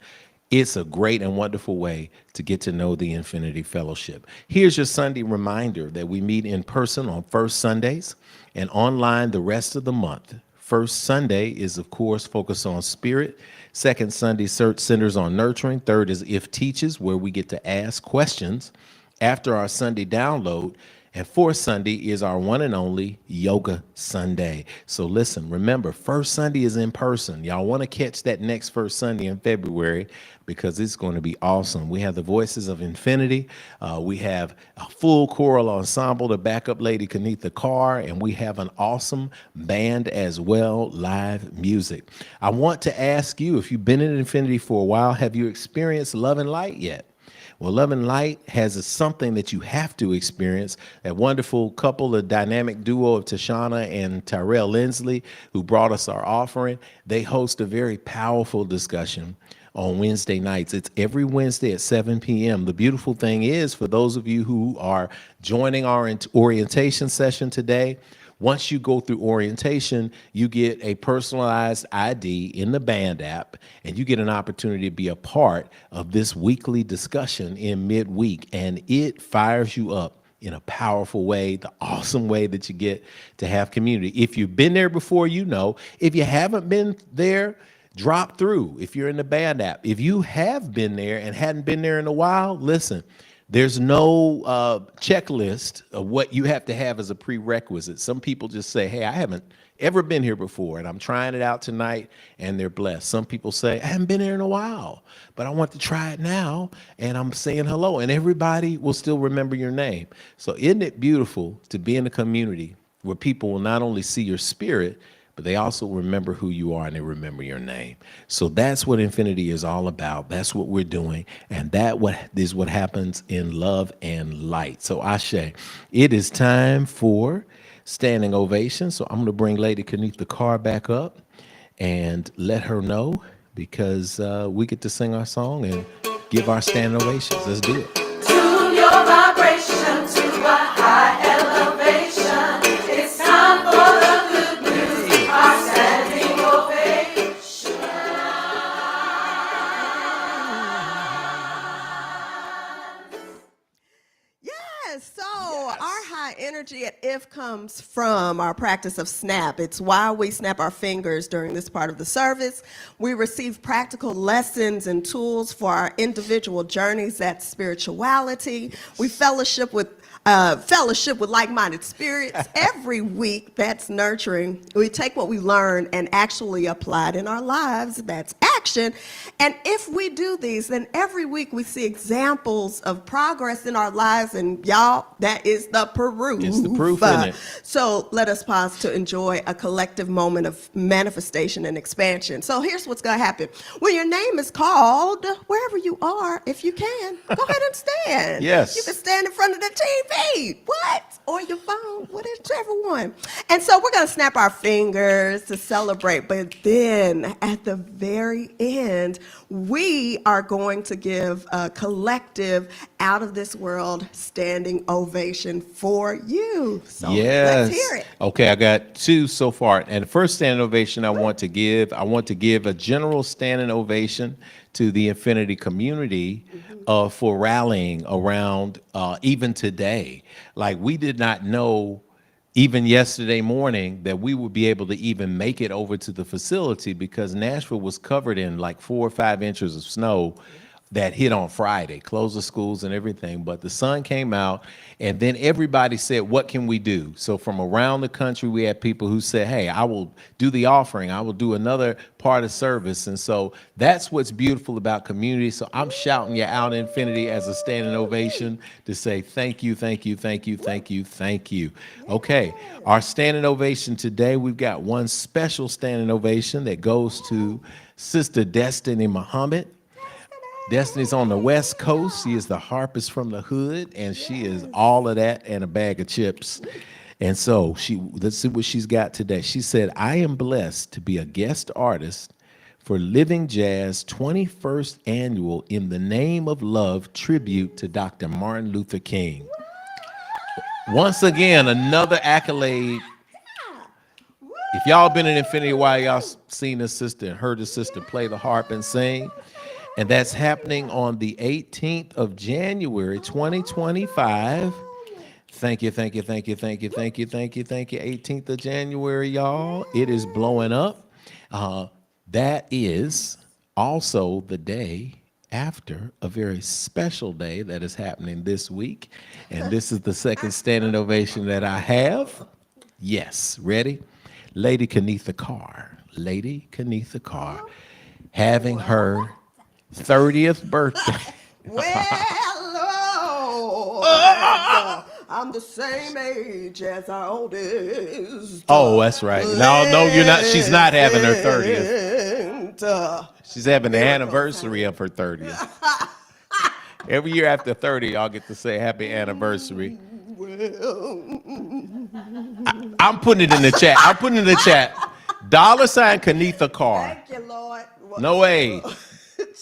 It's a great and wonderful way to get to know the Infinity Fellowship. Here's your Sunday reminder that we meet in person on first Sundays and online the rest of the month. First Sunday is, of course, focused on spirit. Second Sunday centers on nurturing. Third is If Teaches, where we get to ask questions after our Sunday download. And fourth Sunday is our one and only Yoga Sunday. So listen, remember, first Sunday is in person. Y'all want to catch that next first Sunday in February because it's going to be awesome. We have the Voices of Infinity. We have a full choral ensemble to back up Lady Kenitha Carr, and we have an awesome band as well, live music. I want to ask you, if you've been in Infinity for a while, have you experienced Love and Light yet? Well, Love and Light has something that you have to experience. That wonderful couple, the dynamic duo of Tashana and Tyrell Lindsley, who brought us our offering, they host a very powerful discussion on Wednesday nights. It's every Wednesday at 7 p.m. The beautiful thing is, for those of you who are joining our orientation session today, once you go through orientation, you get a personalized ID in the band app, and you get an opportunity to be a part of this weekly discussion in midweek, and it fires you up in a powerful way, the awesome way that you get to have community. If you've been there before, you know. If you haven't been there, drop through if you're in the band app. If you have been there and hadn't been there in a while, listen. There's no checklist of what you have to have as a prerequisite. Some people just say, hey, I haven't ever been here before, and I'm trying it out tonight, and they're blessed. Some people say, I haven't been here in a while, but I want to try it now, and I'm saying hello, and everybody will still remember your name. So isn't it beautiful to be in a community where people will not only see your spirit, but they also remember who you are and they remember your name. So that's what Infinity is all about. That's what we're doing. And that is what happens in Love and Light. So Ashe, it is time for standing ovation. So I'm going to bring Lady Kenitha Carr back up and let her know, because we get to sing our song and give our standing ovations. Let's do it. Tune your vibration to a high elevation. It's time for the good news, our standing ovation. Yes, so our high energy at IF comes from our practice of snap. It's why we snap our fingers during this part of the service. We receive practical lessons and tools for our individual journeys at spirituality. We fellowship with like-minded spirits every week. That's nurturing. We take what we learn and actually apply it in our lives. That's action. And if we do these, then every week we see examples of progress in our lives. And y'all, that is the proof. It's the proof, isn't it? So let us pause to enjoy a collective moment of manifestation and expansion. So here's what's going to happen. When your name is called, wherever you are, if you can, go ahead and stand. Yes. You can stand in front of the TV. What? Or your phone, whichever one. And so we're going to snap our fingers to celebrate. But then at the very end, we are going to give a collective, out of this world standing ovation for you. So Yes. let's hear it. Okay, I got two so far. And the first standing ovation I want to give a general standing ovation to the Infinity community for rallying around even today. Like, we did not know even yesterday morning that we would be able to even make it over to the facility, because Nashville was covered in like 4 or 5 inches of snow that hit on Friday, closed the schools and everything. But the sun came out, and then everybody said, what can we do? So from around the country, we had people who said, hey, I will do the offering. I will do another part of service. And so that's what's beautiful about community. So I'm shouting you out, Infinity, as a standing ovation to say thank you, thank you, thank you, thank you, thank you. Okay, our standing ovation today, we've got one special standing ovation that goes to Sister Destiny Muhammad. Destiny's on the West Coast. She is the harpist from the hood, and she is all of that and a bag of chips. And so let's see what she's got today. She said, I am blessed to be a guest artist for Living Jazz 21st Annual In the Name of Love tribute to Dr. Martin Luther King. Once again, another accolade. If y'all been in Infinity a while, y'all seen this sister and heard this sister play the harp and sing. And that's happening on the 18th of January, 2025. Thank you, thank you, thank you, thank you, thank you, thank you, thank you. 18th of January, y'all. It is blowing up. That is also the day after a very special day that is happening this week. And this is the second standing ovation that I have. Yes, ready? Lady Kenitha Carr. Lady Kenitha Carr having her 30th birthday. Well, Lord, I'm the same age as our oldest. Oh, that's right. No, you're not. She's not having her 30th. She's having the anniversary of her 30th. Every year after 30, y'all get to say happy anniversary. I'm putting it in the chat. I'm putting it in the chat. $ Kenitha Carr. Thank you, Lord. No A.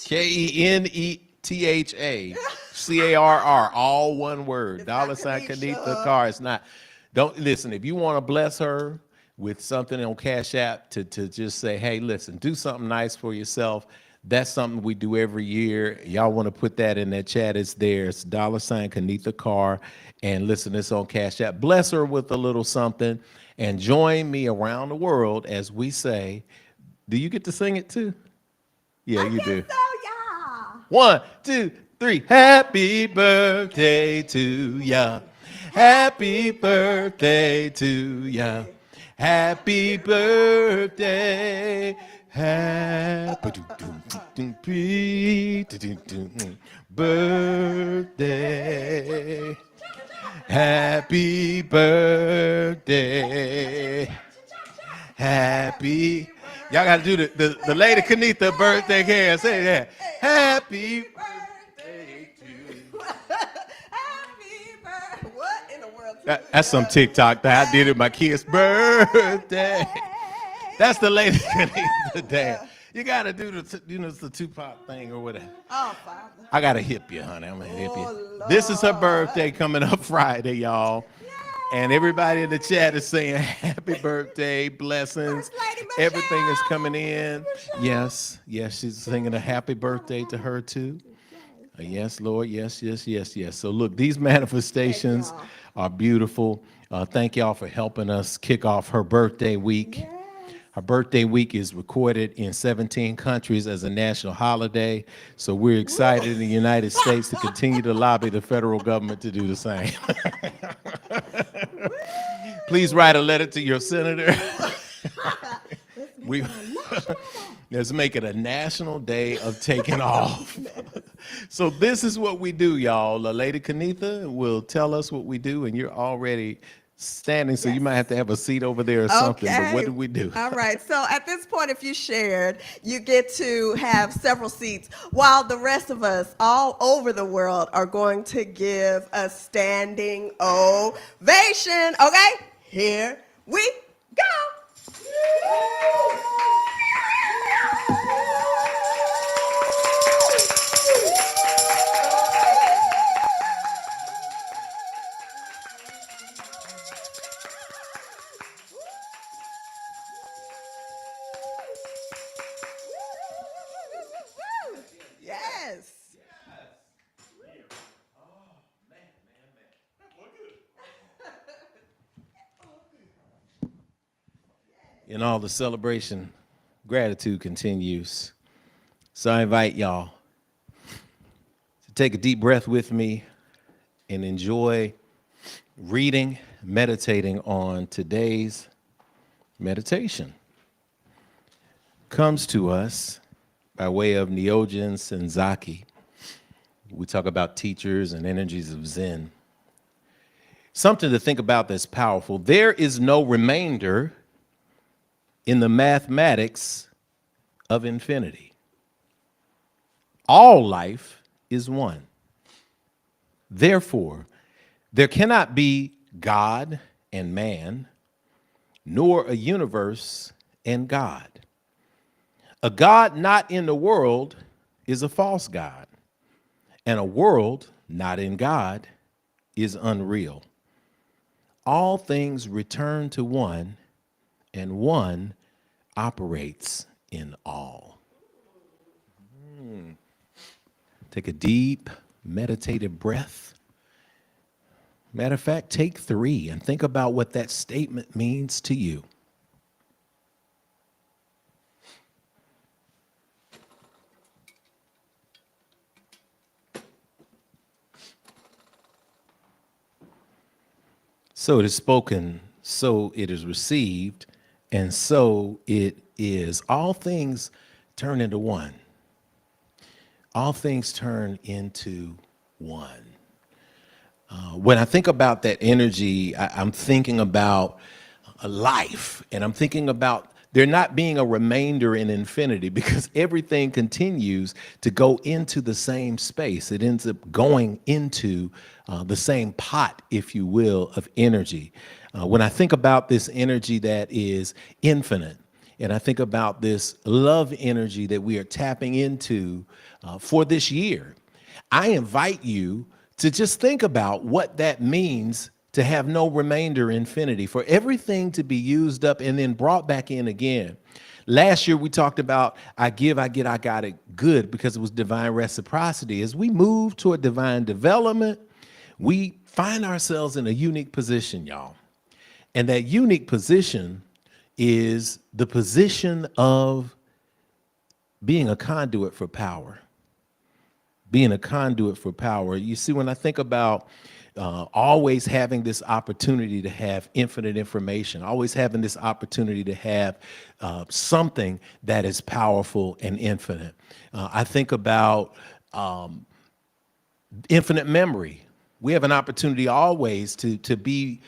KENETHA CARR. All one word. $ Kenitha Carr. It's not. Don't listen. If you want to bless her with something on Cash App to just say, hey, listen, do something nice for yourself. That's something we do every year. Y'all want to put that in that chat? It's there. It's $ Kenitha Carr. And listen, it's on Cash App. Bless her with a little something and join me around the world as we say, do you get to sing it too? Yeah, you do. So, yeah. 1, 2, 3. Happy birthday to ya. Happy birthday to ya. Happy birthday. Happy birthday. Happy birthday. Happy. Y'all got to do the Lady Kenitha birthday here. Say that. Happy birthday to you. Happy birthday. What in the world? That's some TikTok that I did at my kid's birthday. That's the Lady Kenitha day. You got to do the Tupac thing or whatever. Oh, Father. I got to hip you, honey. I'm going to hip you. Oh, This is her birthday coming up Friday, y'all. And everybody in the chat is saying happy birthday, blessings. First Lady Michelle. Everything is coming in. Yes, she's singing a happy birthday to her too. Yes, Lord, yes. So look, these manifestations are beautiful. Thank y'all for helping us kick off her birthday week. Her birthday week is recorded in 17 countries as a national holiday. So we're excited in the United States to continue to lobby the federal government to do the same. Please write a letter to your senator. Let's make it a national day of taking off. So this is what we do, y'all. Lady Kenitha will tell us what we do, and you're already standing, so you might have to have a seat over there or something. But what do we do? All right. So at this point, if you shared, you get to have several seats while the rest of us all over the world are going to give a standing ovation. Okay, here we go. Yes. In all the celebration, gratitude continues. So I invite y'all to take a deep breath with me and enjoy reading, meditating on today's meditation. Comes to us by way of Nyogen Senzaki. We talk about teachers and energies of Zen. Something to think about that's powerful. There is no remainder in the mathematics of infinity. All life is one. Therefore, there cannot be God and man, nor a universe and God. A God not in the world is a false God, and a world not in God is unreal. All things return to one, and one operates in all. Take a deep, meditative breath. Matter of fact, take 3 and think about what that statement means to you. So it is spoken, so it is received, and so it is. All things turn into one. All things turn into one. When I think about that energy, I'm thinking about a life, and I'm thinking about there not being a remainder in infinity, because everything continues to go into the same space. It ends up going into the same pot, if you will, of energy. When I think about this energy that is infinite, and I think about this love energy that we are tapping into for this year, I invite you to just think about what that means to have no remainder infinity, for everything to be used up and then brought back in again. Last year, we talked about I give, I get, I got it good, because it was divine reciprocity. As we move toward divine development, we find ourselves in a unique position, y'all. And that unique position is the position of being a conduit for power. Being a conduit for power. You see, when I think about always having this opportunity to have infinite information, always having this opportunity to have something that is powerful and infinite. I think about infinite memory. We have an opportunity always to be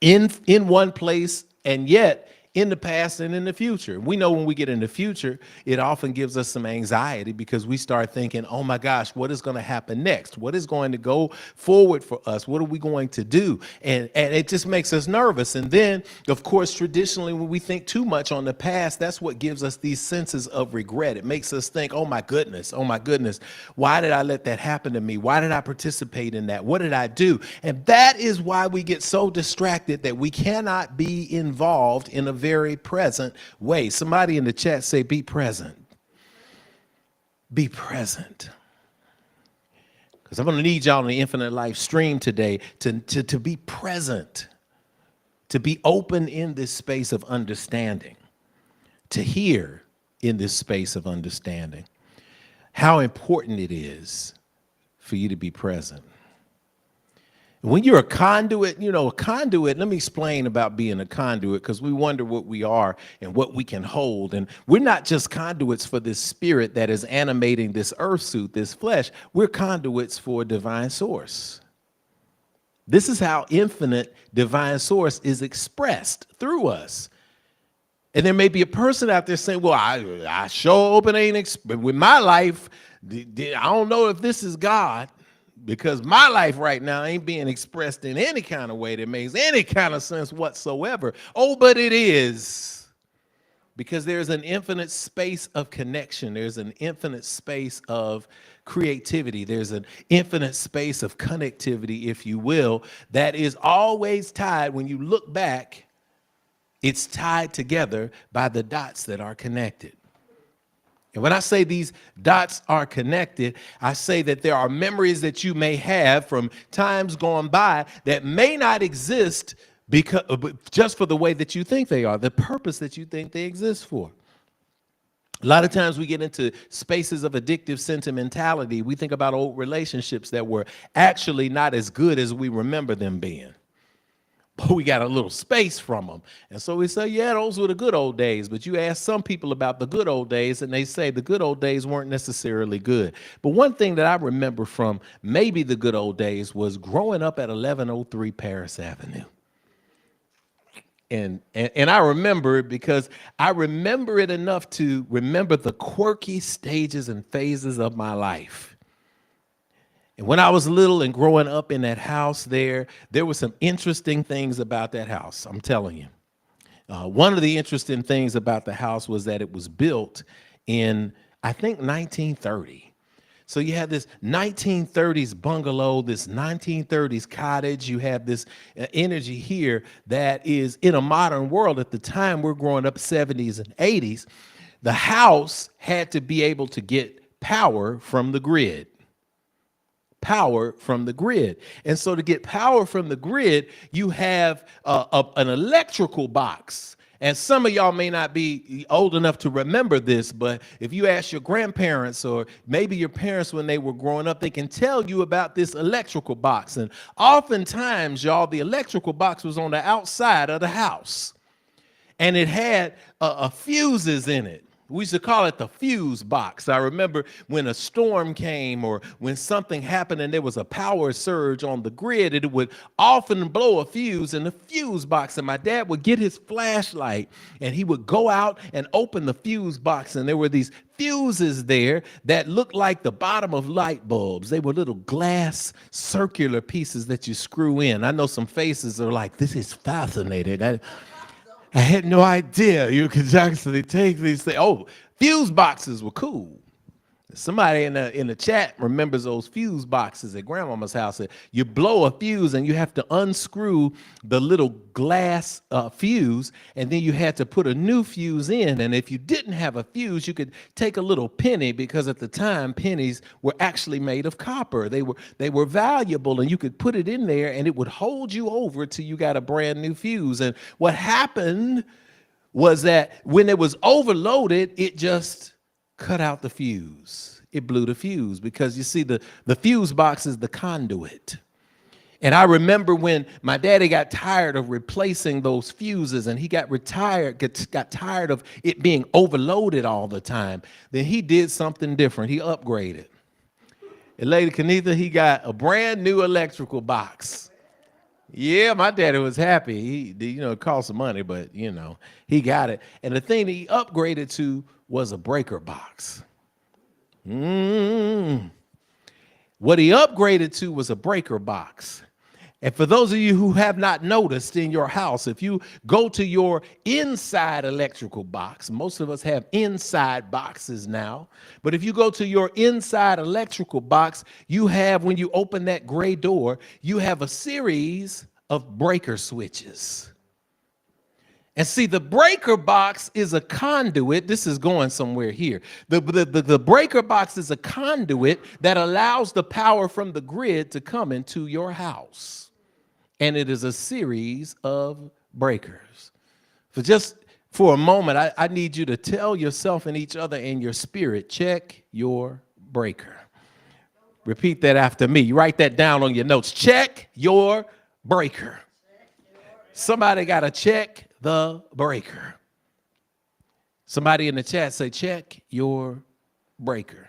in one place, and yet in the past and in the future. We know when we get in the future, it often gives us some anxiety, because we start thinking, oh my gosh, what is going to happen next? What is going to go forward for us? What are we going to do? And it just makes us nervous. And then, of course, traditionally, when we think too much on the past, that's what gives us these senses of regret. It makes us think, oh my goodness, why did I let that happen to me? Why did I participate in that? What did I do? And that is why we get so distracted that we cannot be involved in a very present way. Somebody in the chat say, be present. Be present. Because I'm going to need y'all in the Infinite Life stream today to be present, to be open in this space of understanding, to hear in this space of understanding how important it is for you to be present. When you're a conduit, let me explain about being a conduit, because we wonder what we are and what we can hold. And we're not just conduits for this spirit that is animating this earth suit, this flesh. We're conduits for a divine source. This is how infinite divine source is expressed through us. And there may be a person out there saying, well, I sure hope it ain't, with my life, I don't know if this is God. Because my life right now ain't being expressed in any kind of way that makes any kind of sense whatsoever. Oh, but it is. Because there's an infinite space of connection. There's an infinite space of creativity. There's an infinite space of connectivity, if you will, that is always tied. When you look back, it's tied together by the dots that are connected. And when I say these dots are connected, I say that there are memories that you may have from times gone by that may not exist because just for the way that you think they are, the purpose that you think they exist for. A lot of times we get into spaces of addictive sentimentality. We think about old relationships that were actually not as good as we remember them being. But we got a little space from them. And so we say, yeah, those were the good old days. But you ask some people about the good old days, and they say the good old days weren't necessarily good. But one thing that I remember from maybe the good old days was growing up at 1103 Paris Avenue. And I remember it because I remember it enough to remember the quirky stages and phases of my life. And when I was little and growing up in that house there were some interesting things about that house, I'm telling you. One of the interesting things about the house was that it was built in, I think, 1930. So you have this 1930s bungalow, this 1930s cottage. You have this energy here that is in a modern world. At the time, we're growing up 70s and 80s. The house had to be able to get power from the grid. Power from the grid. And so to get power from the grid, you have an electrical box. And some of y'all may not be old enough to remember this, but if you ask your grandparents or maybe your parents when they were growing up, they can tell you about this electrical box. And oftentimes, y'all, the electrical box was on the outside of the house. And it had fuses in it. We used to call it the fuse box. I remember when a storm came or when something happened and there was a power surge on the grid, it would often blow a fuse in the fuse box. And my dad would get his flashlight and he would go out and open the fuse box. And there were these fuses there that looked like the bottom of light bulbs. They were little glass circular pieces that you screw in. I know some faces are like, this is fascinating. I had no idea you could actually take these things. Oh, fuse boxes were cool. Somebody in the chat remembers those fuse boxes at grandmama's house. You blow a fuse and you have to unscrew the little glass fuse, and then you had to put a new fuse in. And if you didn't have a fuse, you could take a little penny, because at the time pennies were actually made of copper. They were valuable, and you could put it in there and it would hold you over till you got a brand new fuse. And what happened was that when it was overloaded, it just cut out the fuse. It blew the fuse, because you see the fuse box is the conduit. And I remember when my daddy got tired of replacing those fuses and he got tired of it being overloaded all the time, then he did something different. He upgraded. And Lady Kenitha, he got a brand new electrical box. Yeah, my daddy was happy. It cost some money, but he got it. And the thing that he upgraded to was a breaker box. What he upgraded to was a breaker box. And for those of you who have not noticed in your house, if you go to your inside electrical box, most of us have inside boxes now, but if you go to your inside electrical box, you have, when you open that gray door, you have a series of breaker switches. And see, the breaker box is a conduit. This is going somewhere here. The breaker box is a conduit that allows the power from the grid to come into your house. And it is a series of breakers. For a moment, I need you to tell yourself and each other in your spirit, check your breaker. Repeat that after me. You write that down on your notes. Check your breaker. Somebody got to check the breaker. Somebody in the chat say, check your breaker.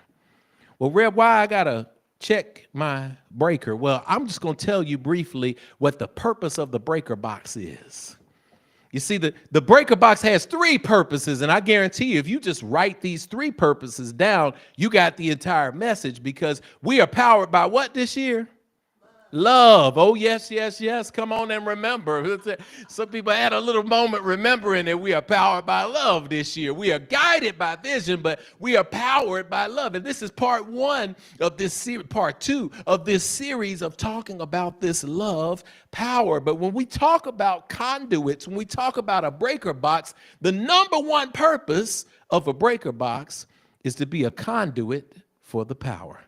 Well, Reb, why I gotta check my breaker? Well, I'm just gonna tell you briefly what the purpose of the breaker box is. You see, the breaker box has three purposes, and I guarantee you, if you just write these three purposes down, you got the entire message, because we are powered by what this year? Love. Oh, yes, yes, yes. Come on and remember. Some people had a little moment remembering that we are powered by love this year. We are guided by vision, but we are powered by love. And this is part one of this series, part two of this series of talking about this love power. But when we talk about conduits, when we talk about a breaker box, the number one purpose of a breaker box is to be a conduit for the power.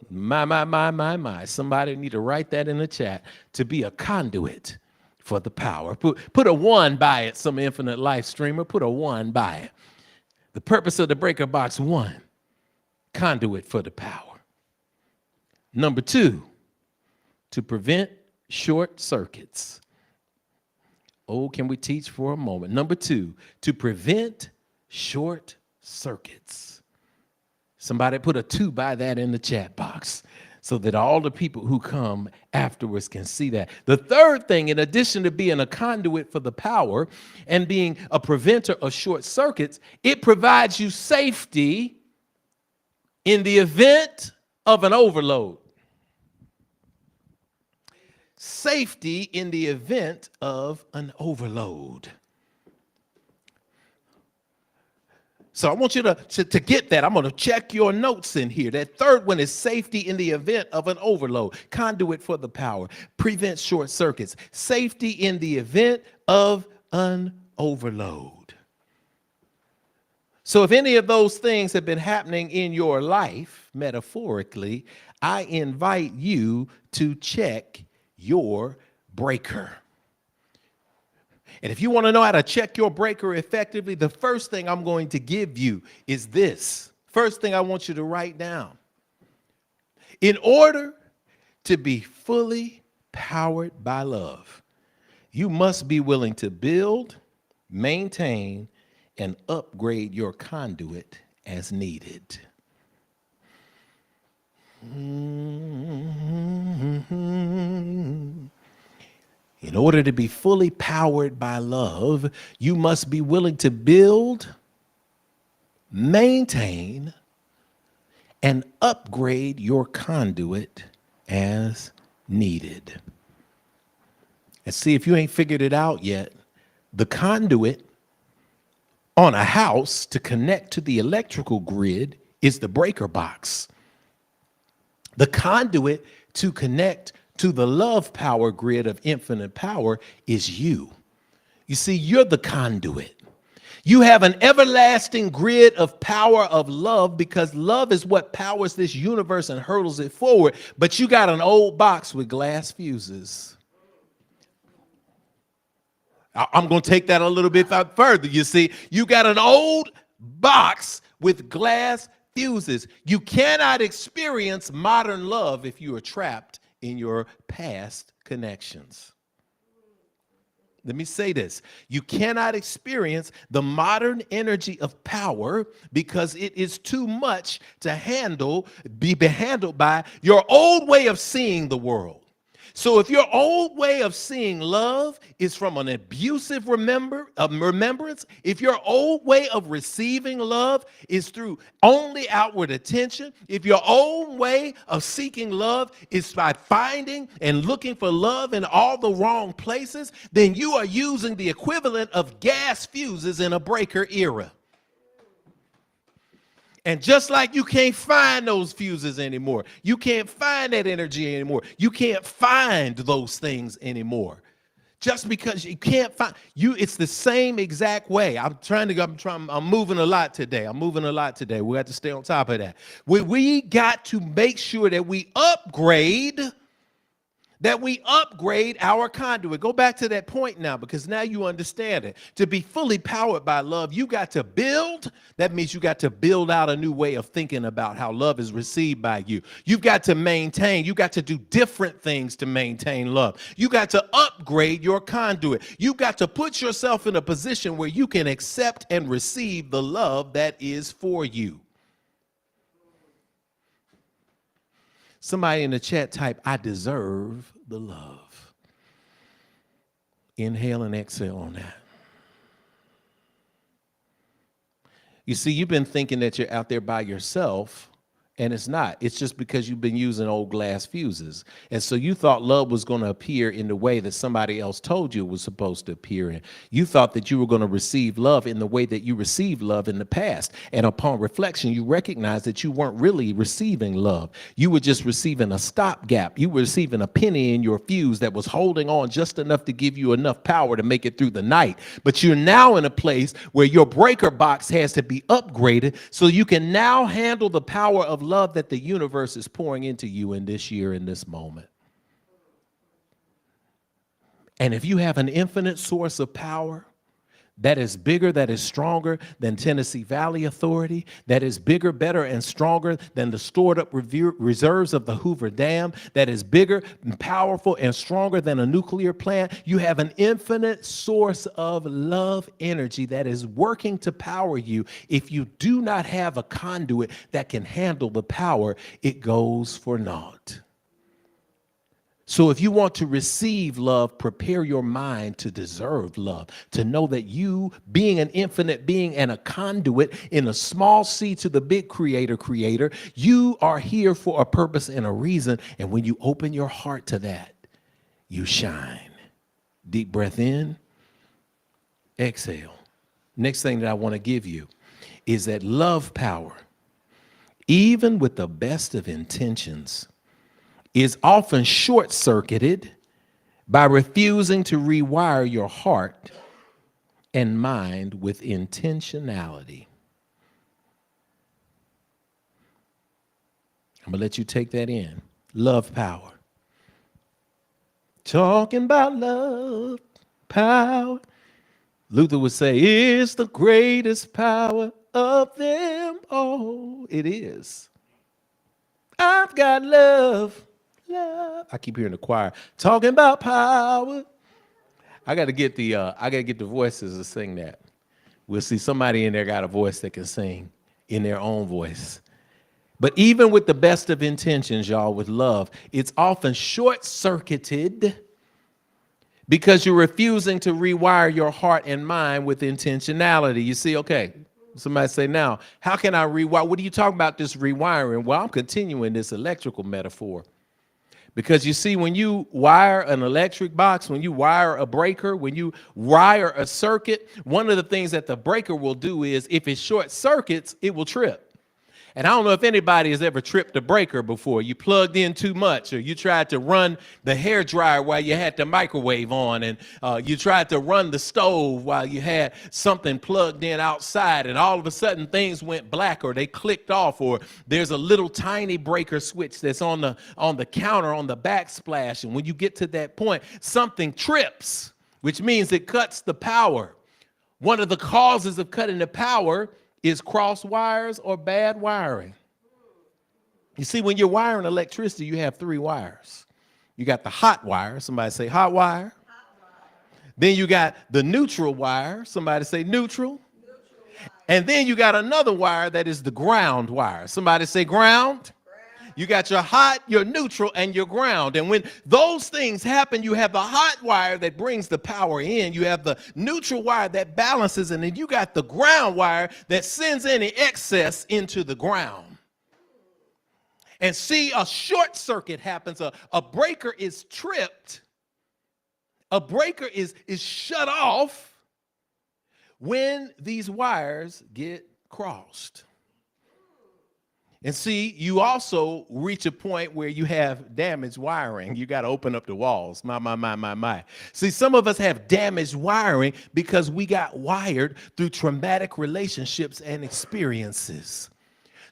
My. Somebody need to write that in the chat. To be a conduit for the power. Put a 1 by it, some Infinite Life streamer. Put a 1 by it. The purpose of the breaker box, 1, conduit for the power. Number 2, to prevent short circuits. Oh, can we teach for a moment? Number 2, to prevent short circuits. Somebody put a 2 by that in the chat box so that all the people who come afterwards can see that. The third thing, in addition to being a conduit for the power and being a preventer of short circuits, it provides you safety in the event of an overload. Safety in the event of an overload. So I want you to get that. I'm going to check your notes in here. That third one is safety in the event of an overload. Conduit for the power. Prevent short circuits. Safety in the event of an overload. So if any of those things have been happening in your life, metaphorically, I invite you to check your breaker. And if you want to know how to check your breaker effectively, the first thing I'm going to give you is this. First thing I want you to write down. In order to be fully powered by love, you must be willing to build, maintain, and upgrade your conduit as needed. In order to be fully powered by love, you must be willing to build, maintain, and upgrade your conduit as needed. And see, if you ain't figured it out yet, the conduit on a house to connect to the electrical grid is the breaker box. The conduit to connect to the love power grid of infinite power is you. You see, you're the conduit. You have an everlasting grid of power of love because love is what powers this universe and hurtles it forward. But you got an old box with glass fuses. I'm going to take that a little bit further. You see, you got an old box with glass fuses. You cannot experience modern love if you are trapped in your past connections. Let me say this. You cannot experience the modern energy of power because it is too much to be handled by your old way of seeing the world. So if your old way of seeing love is from an abusive remembrance, if your old way of receiving love is through only outward attention, if your old way of seeking love is by finding and looking for love in all the wrong places, then you are using the equivalent of gas fuses in a breaker era. And just like you can't find those fuses anymore, you can't find that energy anymore, you can't find those things anymore. Just because you can't find it's the same exact way. I'm moving a lot today. We got to stay on top of that. We got to make sure that we upgrade our conduit. Go back to that point now, because now you understand it. To be fully powered by love, you got to build. That means you got to build out a new way of thinking about how love is received by you. You've got to maintain. You got to do different things to maintain love. You got to upgrade your conduit. You got to put yourself in a position where you can accept and receive the love that is for you. Somebody in the chat type, I deserve the love. Inhale and exhale on that. You see, you've been thinking that you're out there by yourself, and it's not. It's just because you've been using old glass fuses. And so you thought love was going to appear in the way that somebody else told you it was supposed to appear in. You thought that you were going to receive love in the way that you received love in the past. And upon reflection, you recognized that you weren't really receiving love. You were just receiving a stopgap. You were receiving a penny in your fuse that was holding on just enough to give you enough power to make it through the night. But you're now in a place where your breaker box has to be upgraded so you can now handle the power of love that the universe is pouring into you in this year, in this moment. And if you have an infinite source of power that is bigger, that is stronger than Tennessee Valley Authority, that is bigger, better, and stronger than the stored up reserves of the Hoover Dam, that is bigger and powerful and stronger than a nuclear plant, you have an infinite source of love energy that is working to power you. If you do not have a conduit that can handle the power, it goes for naught. So if you want to receive love, prepare your mind to deserve love, to know that you, being an infinite being and a conduit in a small c to the big creator, you are here for a purpose and a reason. And when you open your heart to that, you shine. Deep breath in, exhale. Next thing that I want to give you is that love power, even with the best of intentions, is often short-circuited by refusing to rewire your heart and mind with intentionality. I'm going to let you take that in. Love power. Talking about love, power, Luther would say, it's the greatest power of them all. It is. I've got love. Love. I keep hearing the choir talking about power. I gotta get the voices to sing that. We'll see somebody in there got a voice that can sing in their own voice. But even with the best of intentions, y'all, with love, it's often short-circuited because you're refusing to rewire your heart and mind with intentionality. You see, okay, somebody say, now, how can I rewire? What are you talking about, this rewiring? Well, I'm continuing this electrical metaphor. Because you see, when you wire an electric box, when you wire a breaker, when you wire a circuit, one of the things that the breaker will do is if it short circuits, it will trip. And I don't know if anybody has ever tripped a breaker before. You plugged in too much, or you tried to run the hair dryer while you had the microwave on, and you tried to run the stove while you had something plugged in outside, and all of a sudden things went black, or they clicked off, or there's a little tiny breaker switch that's on the counter on the backsplash, and when you get to that point, something trips, which means it cuts the power. One of the causes of cutting the power is cross wires or bad wiring. You see, when you're wiring electricity, you have three wires. You got the hot wire. Somebody say hot wire. Then you got the neutral wire. Somebody say neutral. And then you got another wire that is the ground wire. Somebody say ground. You got your hot, your neutral, and your ground. And when those things happen, you have the hot wire that brings the power in. You have the neutral wire that balances, and then you got the ground wire that sends any excess into the ground. And see, a short circuit happens. A breaker is tripped. A breaker is shut off when these wires get crossed. And see, you also reach a point where you have damaged wiring. You got to open up the walls. My. See, some of us have damaged wiring because we got wired through traumatic relationships and experiences.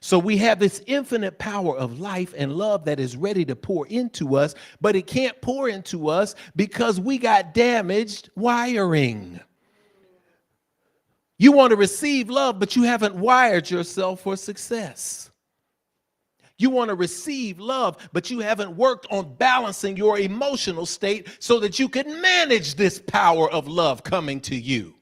So we have this infinite power of life and love that is ready to pour into us, but it can't pour into us because we got damaged wiring. You want to receive love, but you haven't wired yourself for success. You want to receive love, but you haven't worked on balancing your emotional state so that you can manage this power of love coming to you.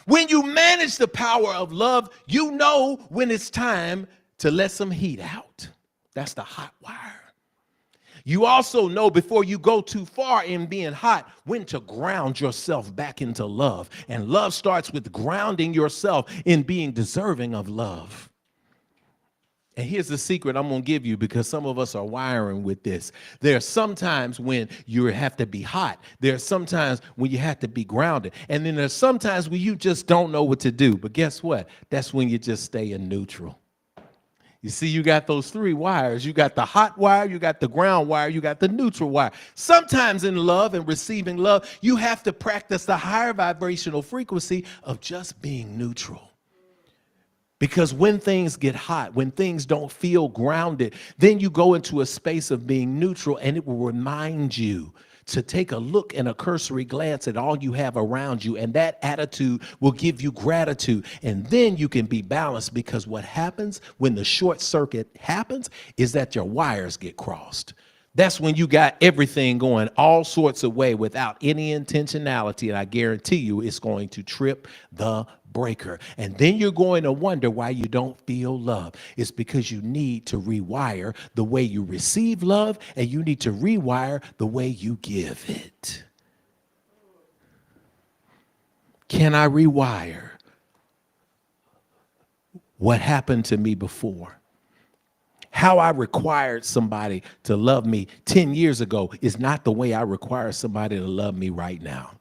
When you manage the power of love, you know when it's time to let some heat out. That's the hot wire. You also know before you go too far in being hot, when to ground yourself back into love. And love starts with grounding yourself in being deserving of love. And here's the secret I'm going to give you, because some of us are wiring with this. There are some times when you have to be hot. There are some times when you have to be grounded. And then there's some times when you just don't know what to do. But guess what? That's when you just stay in neutral. You see, you got those three wires. You got the hot wire, you got the ground wire, you got the neutral wire. Sometimes in love and receiving love, you have to practice the higher vibrational frequency of just being neutral. Because when things get hot, when things don't feel grounded, then you go into a space of being neutral, and it will remind you to take a look and a cursory glance at all you have around you, and that attitude will give you gratitude, and then you can be balanced, because what happens when the short circuit happens is that your wires get crossed. That's when you got everything going all sorts of way without any intentionality, and I guarantee you it's going to trip the breaker. And then you're going to wonder why you don't feel love. It's because you need to rewire the way you receive love, and you need to rewire the way you give it. Can I rewire what happened to me before? How I required somebody to love me 10 years ago is not the way I require somebody to love me right now.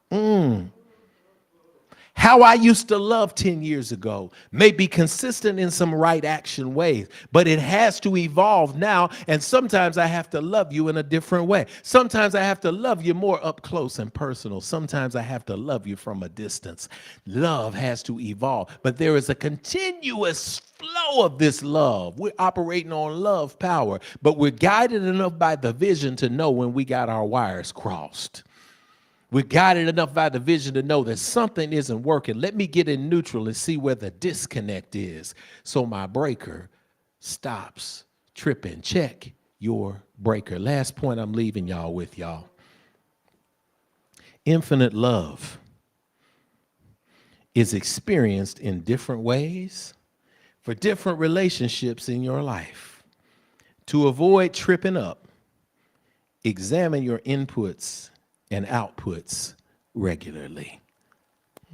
How I used to love 10 years ago may be consistent in some right action ways, but it has to evolve now. And sometimes I have to love you in a different way. Sometimes I have to love you more up close and personal. Sometimes I have to love you from a distance. Love has to evolve, but there is a continuous flow of this love. We're operating on love power, but we're guided enough by the vision to know when we got our wires crossed. We're guided enough by the vision to know that something isn't working. Let me get in neutral and see where the disconnect is. So my breaker stops tripping. Check your breaker. Last point I'm leaving y'all with, y'all. Infinite love is experienced in different ways for different relationships in your life. To avoid tripping up, examine your inputs and outputs regularly.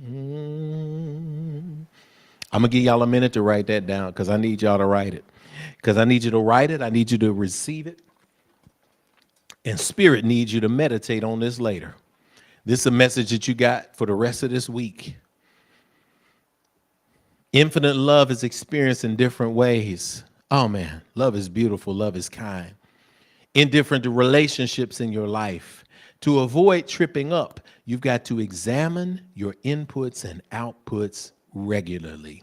I'm going to give y'all a minute to write that down because I need y'all to write it. Because I need you to write it. I need you to receive it. And Spirit needs you to meditate on this later. This is a message that you got for the rest of this week. Infinite love is experienced in different ways. Oh man, love is beautiful. Love is kind. In different relationships in your life. To avoid tripping up, you've got to examine your inputs and outputs regularly.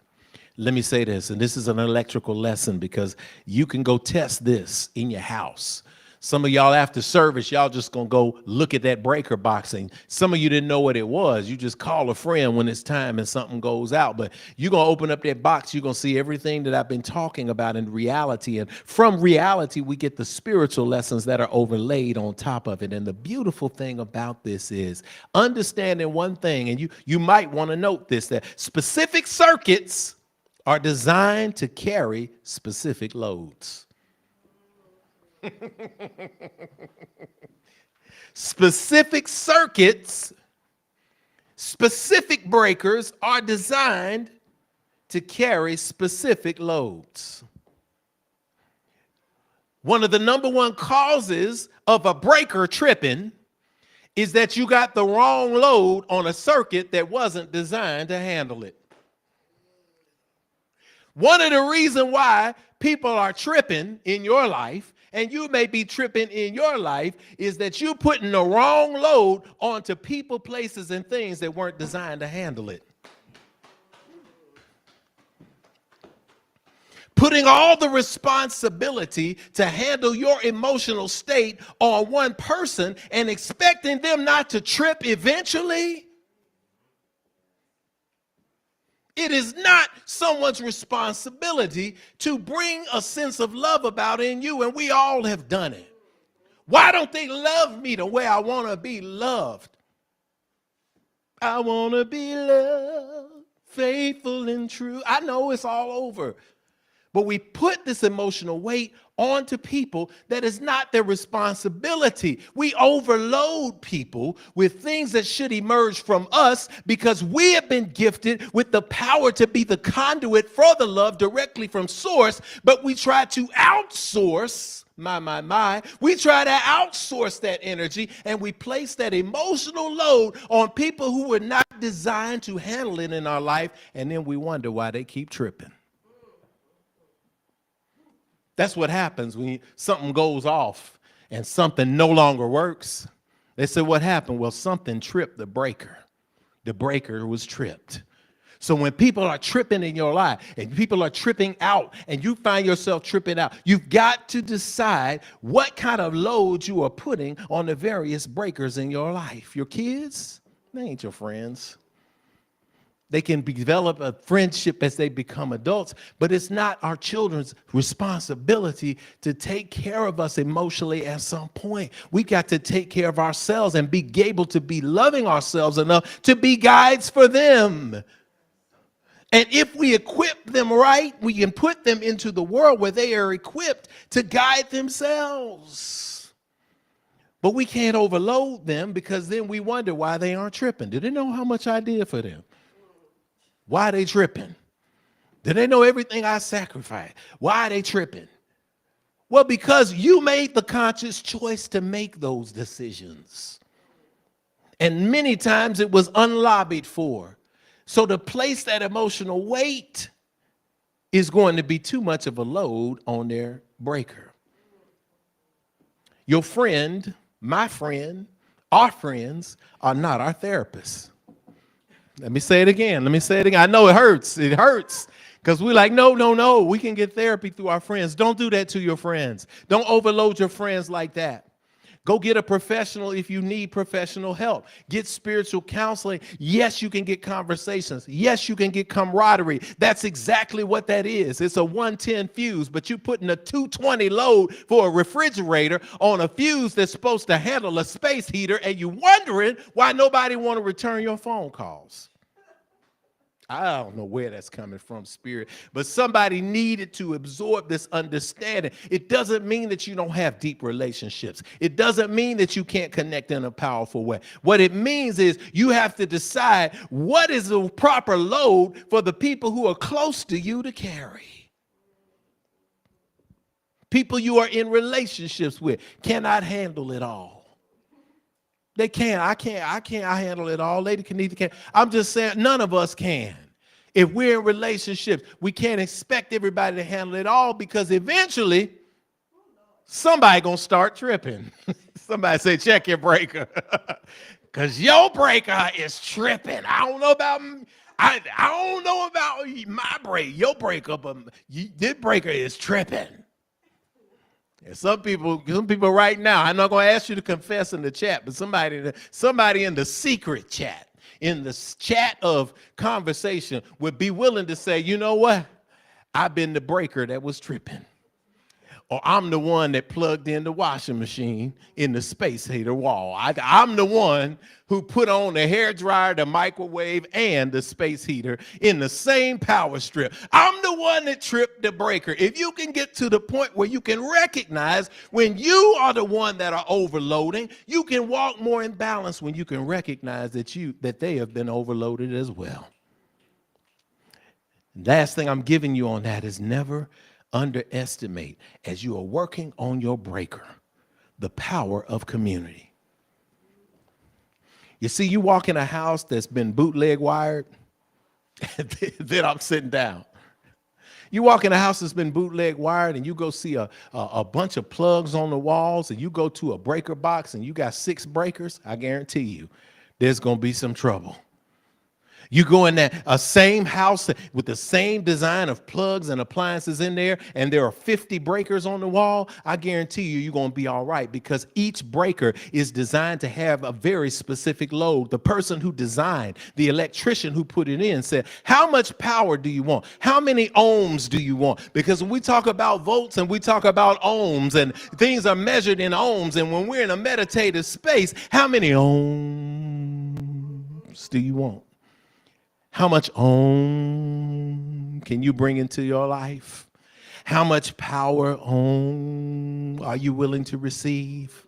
Let me say this, and this is an electrical lesson because you can go test this in your house. Some of y'all after service, y'all just gonna go look at that breaker box, and some of you didn't know what it was. You just call a friend when it's time and something goes out, but you're gonna open up that box, you're gonna see everything that I've been talking about in reality, and from reality, we get the spiritual lessons that are overlaid on top of it. And the beautiful thing about this is understanding one thing, and you might wanna note this, that specific circuits are designed to carry specific loads. Specific circuits, specific breakers are designed to carry specific loads. One of the number one causes of a breaker tripping is that you got the wrong load on a circuit that wasn't designed to handle it. One of the reasons why people are tripping in your life, and you may be tripping in your life, is that you're putting the wrong load onto people, places, and things that weren't designed to handle it. Putting all the responsibility to handle your emotional state on one person and expecting them not to trip eventually. It is not someone's responsibility to bring a sense of love about in you, and we all have done it. Why don't they love me the way I want to be loved? I want to be loved, faithful and true. I know it's all over. But we put this emotional weight onto people that is not their responsibility. We overload people with things that should emerge from us because we have been gifted with the power to be the conduit for the love directly from source, but we try to outsource, we try to outsource that energy, and we place that emotional load on people who were not designed to handle it in our life, and then we wonder why they keep tripping. That's what happens when something goes off and something no longer works. They say, what happened? Well, something tripped the breaker. The breaker was tripped. So when people are tripping in your life and people are tripping out and you find yourself tripping out, you've got to decide what kind of load you are putting on the various breakers in your life. Your kids, they ain't your friends. They can develop a friendship as they become adults, but it's not our children's responsibility to take care of us emotionally at some point. We got to take care of ourselves and be able to be loving ourselves enough to be guides for them. And if we equip them right, we can put them into the world where they are equipped to guide themselves. But we can't overload them because then we wonder why they aren't tripping. Do they know how much I did for them? Why are they tripping? Do they know everything I sacrificed? Why are they tripping? Well, because you made the conscious choice to make those decisions. And many times it was unlobbied for. So to place that emotional weight is going to be too much of a load on their breaker. Your friend, my friend, our friends are not our therapists. Let me say it again. I know it hurts. It hurts because we're like, no. We can get therapy through our friends. Don't do that to your friends. Don't overload your friends like that. Go get a professional if you need professional help. Get spiritual counseling. Yes, you can get conversations. Yes, you can get camaraderie. That's exactly what that is. It's a 110 fuse, but you're putting a 220 load for a refrigerator on a fuse that's supposed to handle a space heater, and you're wondering why nobody want to return your phone calls. I don't know where that's coming from, Spirit, but somebody needed to absorb this understanding. It doesn't mean that you don't have deep relationships. It doesn't mean that you can't connect in a powerful way. What it means is you have to decide what is the proper load for the people who are close to you to carry. People you are in relationships with cannot handle it all. They can't. I can't handle it all. Lady Kenita can't. I'm just saying none of us can. If we're in relationships, we can't expect everybody to handle it all, because eventually somebody gonna start tripping. Somebody say, check your breaker. Because your breaker is tripping. I don't know about my break, your breaker, but this breaker is tripping. And some people right now, I'm not going to ask you to confess in the chat, but somebody in the secret chat, in the chat of conversation, would be willing to say, you know what? I've been the breaker that was tripping. Or I'm the one that plugged in the washing machine in the space heater wall. I'm the one who put on the hair dryer, the microwave, and the space heater in the same power strip. I'm the one that tripped the breaker. If you can get to the point where you can recognize when you are the one that are overloading, you can walk more in balance when you can recognize that they have been overloaded as well. Last thing I'm giving you on that is never underestimate, as you are working on your breaker, the power of community. You see, you walk in a house that's been bootleg wired, then I'm sitting down. You walk in a house that's been bootleg wired, and you go see a bunch of plugs on the walls, and you go to a breaker box and you got 6 breakers, I guarantee you there's going to be some trouble. You go in that same house with the same design of plugs and appliances in there, and there are 50 breakers on the wall, I guarantee you're going to be all right, because each breaker is designed to have a very specific load. The person who designed, the electrician who put it in, said, how much power do you want? How many ohms do you want? Because when we talk about volts and we talk about ohms, and things are measured in ohms, and when we're in a meditative space, how many ohms do you want? How much ohm can you bring into your life? How much power ohm are you willing to receive?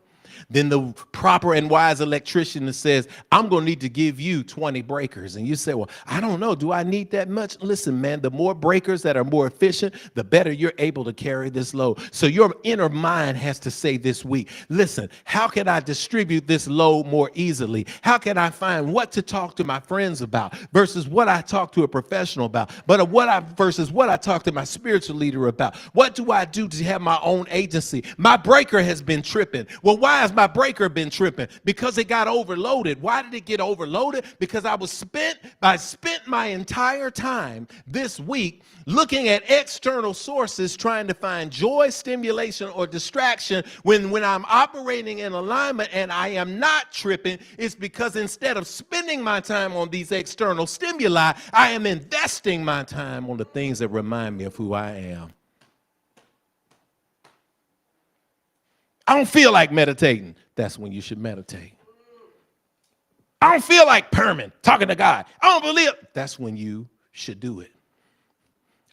Then the proper and wise electrician that says, I'm going to need to give you 20 breakers. And you say, well, I don't know. Do I need that much? Listen, man, the more breakers that are more efficient, the better you're able to carry this load. So your inner mind has to say this week, listen, how can I distribute this load more easily? How can I find what to talk to my friends about versus what I talk to a professional about, versus what I talk to my spiritual leader about? What do I do to have my own agency? My breaker has been tripping. Well, why has my breaker been tripping? Because it got overloaded. Why did it get overloaded? Because I spent my entire time this week looking at external sources trying to find joy, stimulation, or distraction when I'm operating in alignment and I am not tripping. It's because instead of spending my time on these external stimuli, I am investing my time on the things that remind me of who I am. I don't feel like meditating. That's when you should meditate. I don't feel like perming, talking to God. I don't believe. That's when you should do it.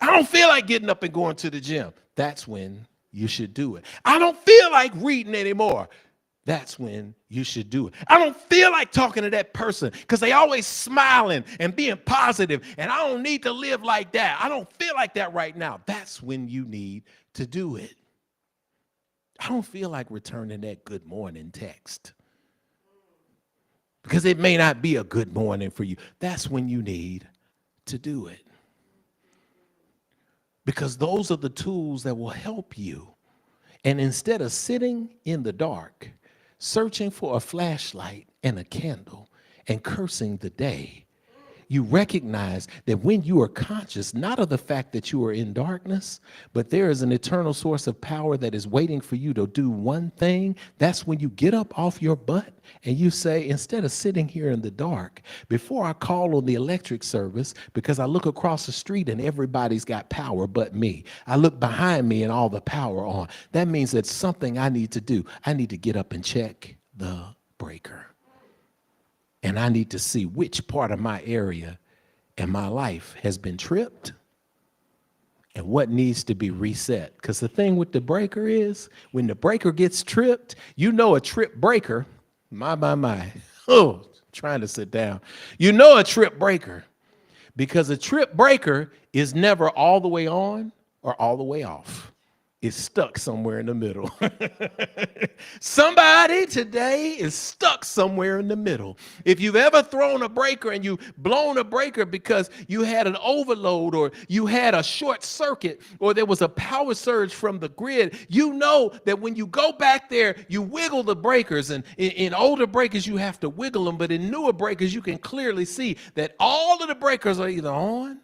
I don't feel like getting up and going to the gym. That's when you should do it. I don't feel like reading anymore. That's when you should do it. I don't feel like talking to that person because they always smiling and being positive, and I don't need to live like that. I don't feel like that right now. That's when you need to do it. I don't feel like returning that good morning text because it may not be a good morning for you. That's when you need to do it. Because those are the tools that will help you. And instead of sitting in the dark, searching for a flashlight and a candle and cursing the day, you recognize that when you are conscious, not of the fact that you are in darkness, but there is an eternal source of power that is waiting for you to do one thing, that's when you get up off your butt and you say, instead of sitting here in the dark, before I call on the electric service, because I look across the street and everybody's got power but me. I look behind me and all the power on. That means that something I need to do. I need to get up and check the breaker. And I need to see which part of my area and my life has been tripped and what needs to be reset. Because the thing with the breaker is, when the breaker gets tripped, you know a trip breaker, my. Oh, trying to sit down. You know a trip breaker, because a trip breaker is never all the way on or all the way off. It's stuck somewhere in the middle. Somebody today is stuck somewhere in the middle. If you've ever thrown a breaker and you've blown a breaker because you had an overload or you had a short circuit or there was a power surge from the grid, you know that when you go back there, you wiggle the breakers. And in older breakers, you have to wiggle them. But in newer breakers, you can clearly see that all of the breakers are either on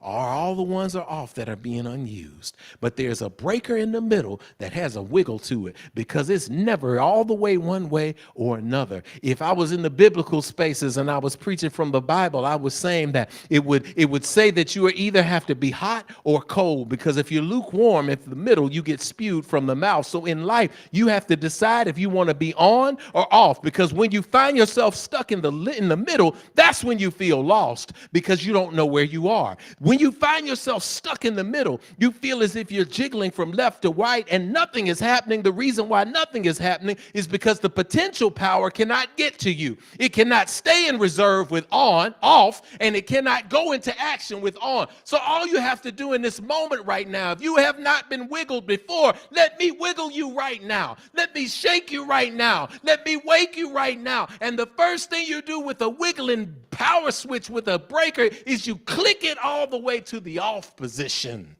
or all the ones are off that are being unused. But there's a breaker in the middle that has a wiggle to it, because it's never all the way one way or another. If I was in the biblical spaces and I was preaching from the Bible, I was saying that it would say that you either have to be hot or cold, because if you're lukewarm, if the middle, you get spewed from the mouth. So in life, you have to decide if you want to be on or off, because when you find yourself stuck in the middle, that's when you feel lost, because you don't know where you are. When you find yourself stuck in the middle, you feel as if you're jiggling from left to right and nothing is happening. The reason why nothing is happening is because the potential power cannot get to you. It cannot stay in reserve with on, off, and it cannot go into action with on. So all you have to do in this moment right now, if you have not been wiggled before, let me wiggle you right now. Let me shake you right now. Let me wake you right now. And the first thing you do with a wiggling power switch with a breaker is you click it all the way to the off position.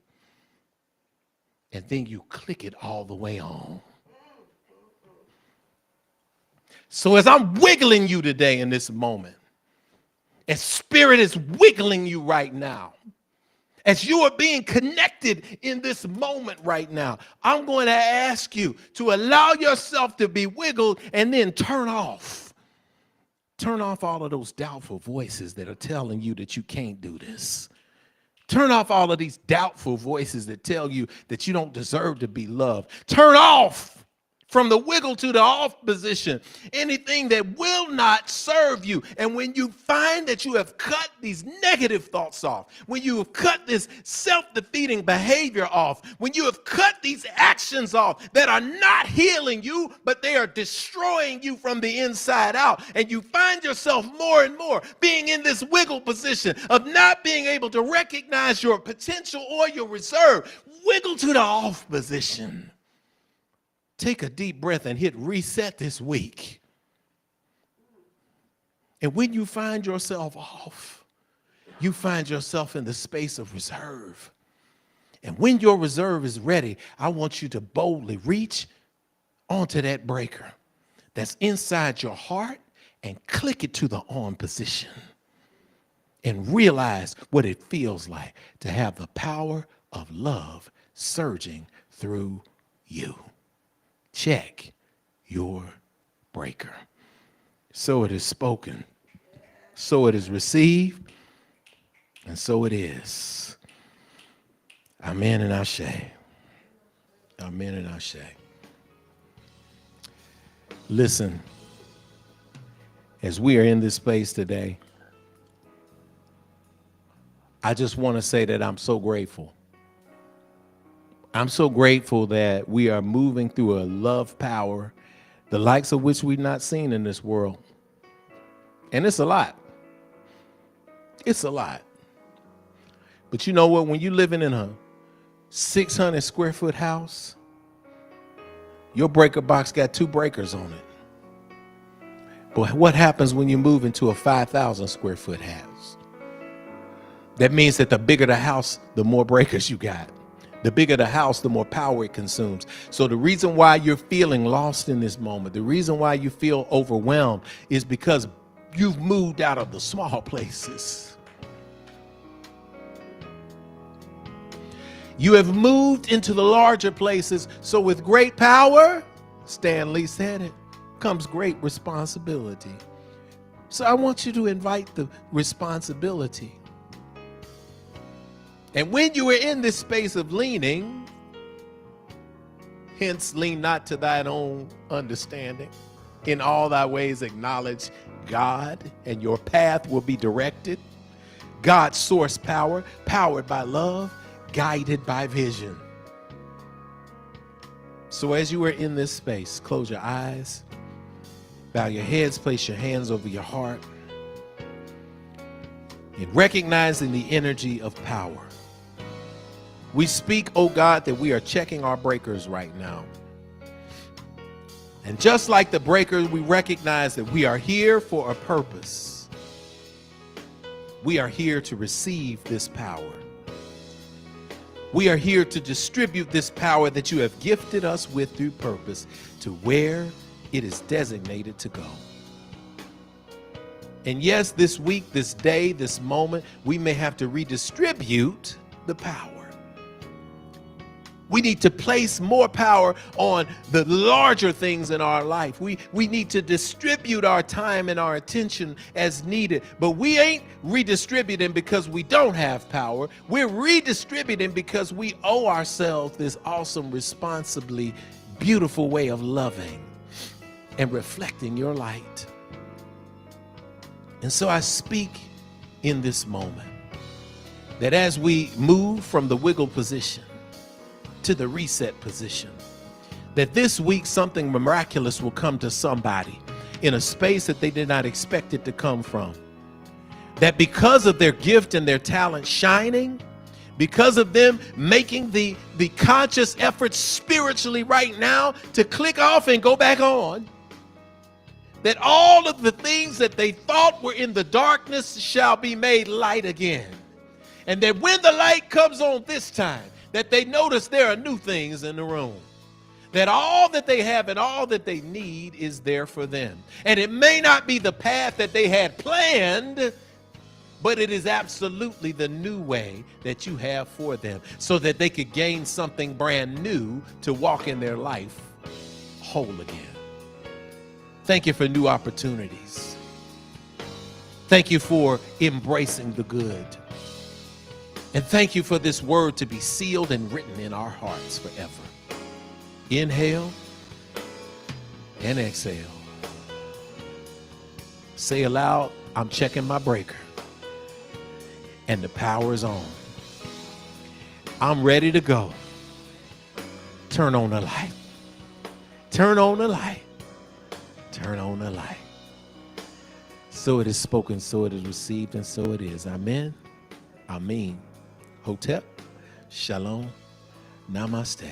And then you click it all the way on. So as I'm wiggling you today in this moment, as Spirit is wiggling you right now, as you are being connected in this moment right now, I'm going to ask you to allow yourself to be wiggled and then turn off. Turn off all of those doubtful voices that are telling you that you can't do this. Turn off all of these doubtful voices that tell you that you don't deserve to be loved. Turn off from the wiggle to the off position anything that will not serve you. And when you find that you have cut these negative thoughts off, when you have cut this self-defeating behavior off, when you have cut these actions off that are not healing you, but they are destroying you from the inside out, and you find yourself more and more being in this wiggle position of not being able to recognize your potential or your reserve, wiggle to the off position. Take a deep breath and hit reset this week. And when you find yourself off, you find yourself in the space of reserve. And when your reserve is ready, I want you to boldly reach onto that breaker that's inside your heart and click it to the on position. And realize what it feels like to have the power of love surging through you. Check your breaker. So it is spoken, so it is received, and so it is. Amen and Ashe. Amen and Ashe. Listen, as we are in this space today, I just want to say that I'm so grateful. I'm so grateful that we are moving through a love power, the likes of which we've not seen in this world. And it's a lot. It's a lot. But you know what? When you're living in a 600 square foot house, your breaker box got 2 breakers on it. But what happens when you move into a 5,000 square foot house? That means that the bigger the house, the more breakers you got. The bigger the house, the more power it consumes. So the reason why you're feeling lost in this moment, the reason why you feel overwhelmed is because you've moved out of the small places. You have moved into the larger places. So with great power, Stan Lee said it, comes great responsibility. So I want you to invite the responsibility. And when you are in this space of leaning, hence lean not to thine own understanding, in all thy ways acknowledge God, and your path will be directed. God's source power, powered by love, guided by vision. So as you are in this space, close your eyes, bow your heads, place your hands over your heart, and recognizing the energy of power. We speak, oh God, that we are checking our breakers right now. And just like the breakers, we recognize that we are here for a purpose. We are here to receive this power. We are here to distribute this power that you have gifted us with through purpose to where it is designated to go. And yes, this week, this day, this moment, we may have to redistribute the power. We need to place more power on the larger things in our life. We need to distribute our time and our attention as needed. But we ain't redistributing because we don't have power. We're redistributing because we owe ourselves this awesome, responsibly beautiful way of loving and reflecting your light. And so I speak in this moment that as we move from the wiggle position to the reset position, that this week something miraculous will come to somebody in a space that they did not expect it to come from. That because of their gift and their talent shining, because of them making the conscious effort spiritually right now to click off and go back on, that all of the things that they thought were in the darkness shall be made light again. And that when the light comes on this time, that they notice there are new things in the room. That all that they have and all that they need is there for them. And it may not be the path that they had planned, but it is absolutely the new way that you have for them so that they could gain something brand new to walk in their life whole again. Thank you for new opportunities. Thank you for embracing the good. And thank you for this word to be sealed and written in our hearts forever. Inhale and exhale. Say aloud, I'm checking my breaker. And the power is on. I'm ready to go. Turn on the light. Turn on the light. Turn on the light. So it is spoken, so it is received, and so it is. Amen. Amen. Hotep, Shalom, Namaste,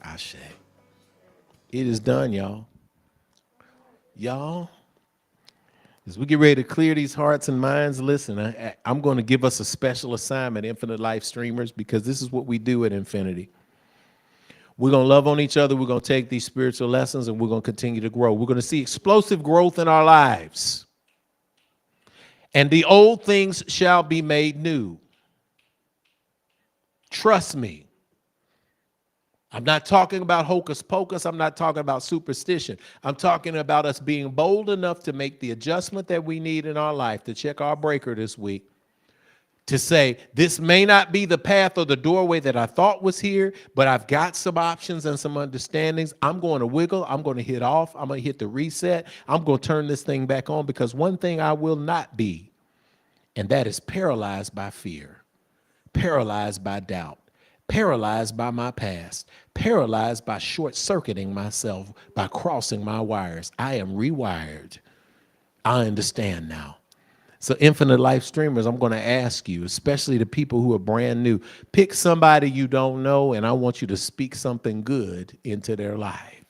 Ashe. It is done, y'all. Y'all, as we get ready to clear these hearts and minds, listen, I'm going to give us a special assignment, Infinite Life Streamers, because this is what we do at Infinity. We're going to love on each other. We're going to take these spiritual lessons, and we're going to continue to grow. We're going to see explosive growth in our lives. And the old things shall be made new. Trust me. I'm not talking about hocus pocus. I'm not talking about superstition. I'm talking about us being bold enough to make the adjustment that we need in our life, to check our breaker this week, to say, this may not be the path or the doorway that I thought was here, but I've got some options and some understandings. I'm going to wiggle. I'm going to hit off. I'm going to hit the reset. I'm going to turn this thing back on, because one thing I will not be, and that is paralyzed by fear, paralyzed by doubt, paralyzed by my past, paralyzed by short-circuiting myself, by crossing my wires. I am rewired. I understand now. So Infinite Life Streamers, I'm going to ask you, especially the people who are brand new, pick somebody you don't know, and I want you to speak something good into their life.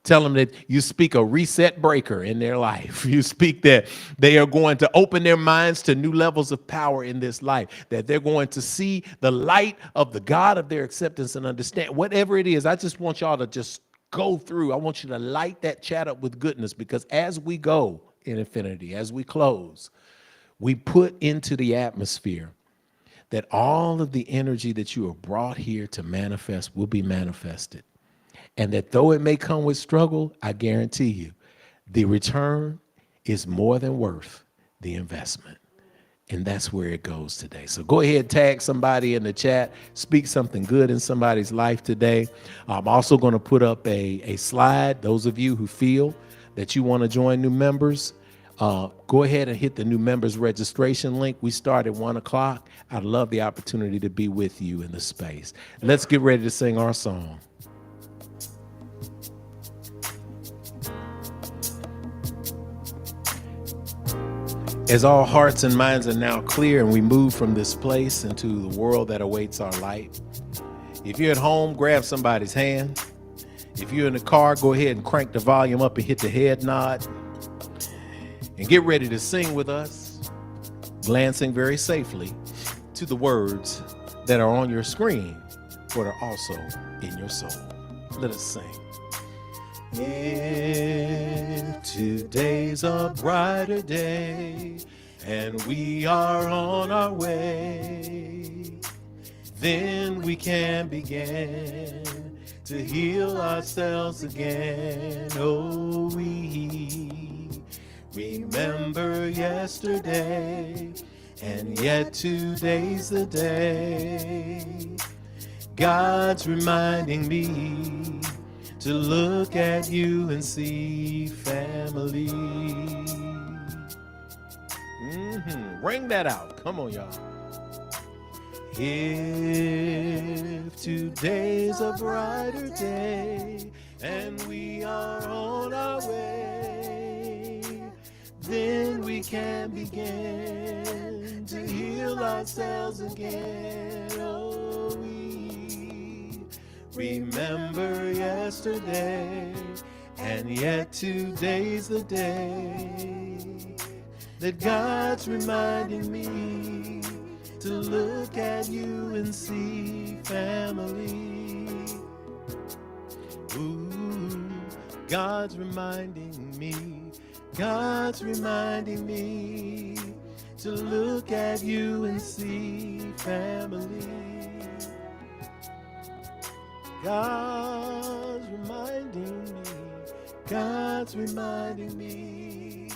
Tell them that you speak a reset breaker in their life. You speak that they are going to open their minds to new levels of power in this life, that they're going to see the light of the God of their acceptance and understand. Whatever it is, I just want y'all to just go through. I want you to light that chat up with goodness, because as we go in Infinity, as we close, we put into the atmosphere that all of the energy that you are brought here to manifest will be manifested. And that though it may come with struggle, I guarantee you, the return is more than worth the investment. And that's where it goes today. So go ahead, tag somebody in the chat, speak something good in somebody's life today. I'm also going to put up a slide. Those of you who feel that you want to join new members, go ahead and hit the new members registration link. We start at 1 o'clock. I'd love the opportunity to be with you in the space. Let's get ready to sing our song. As all hearts and minds are now clear and we move from this place into the world that awaits our light, if you're at home, grab somebody's hand. If you're in the car, go ahead and crank the volume up and hit the head nod. And get ready to sing with us, glancing very safely to the words that are on your screen, but are also in your soul. Let us sing. If today's a brighter day and we are on our way, then we can begin to heal ourselves again. Oh, we remember yesterday, and yet today's the day. God's reminding me to look at you and see family. Ring that out. Come on, y'all. If today's a brighter day and we are on our way, then we can begin to heal ourselves again. Oh, we remember yesterday, and yet today's the day that God's reminding me to look at you and see family. Ooh, God's reminding me, God's reminding me to look at you and see family. God's reminding me, God's reminding me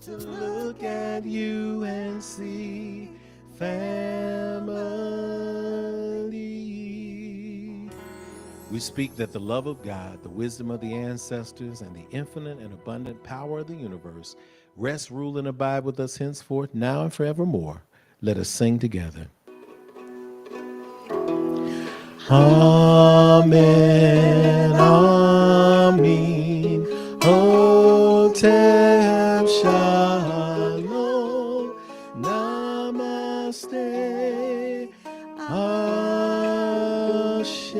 to look at you and see family. We speak that the love of God, the wisdom of the ancestors, and the infinite and abundant power of the universe rest, rule, and abide with us henceforth, now and forevermore. Let us sing together. Amen, Amen. Hotel Shalom, Namaste, Ashe.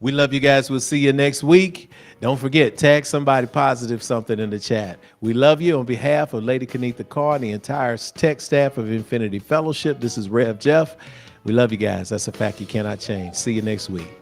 We love you guys. We'll see you next week. Don't forget, tag somebody positive something in the chat. We love you. On behalf of Lady Kenitha Carr and the entire tech staff of Infinity Fellowship, this is Rev Jeff. We love you guys. That's a fact you cannot change. See you next week.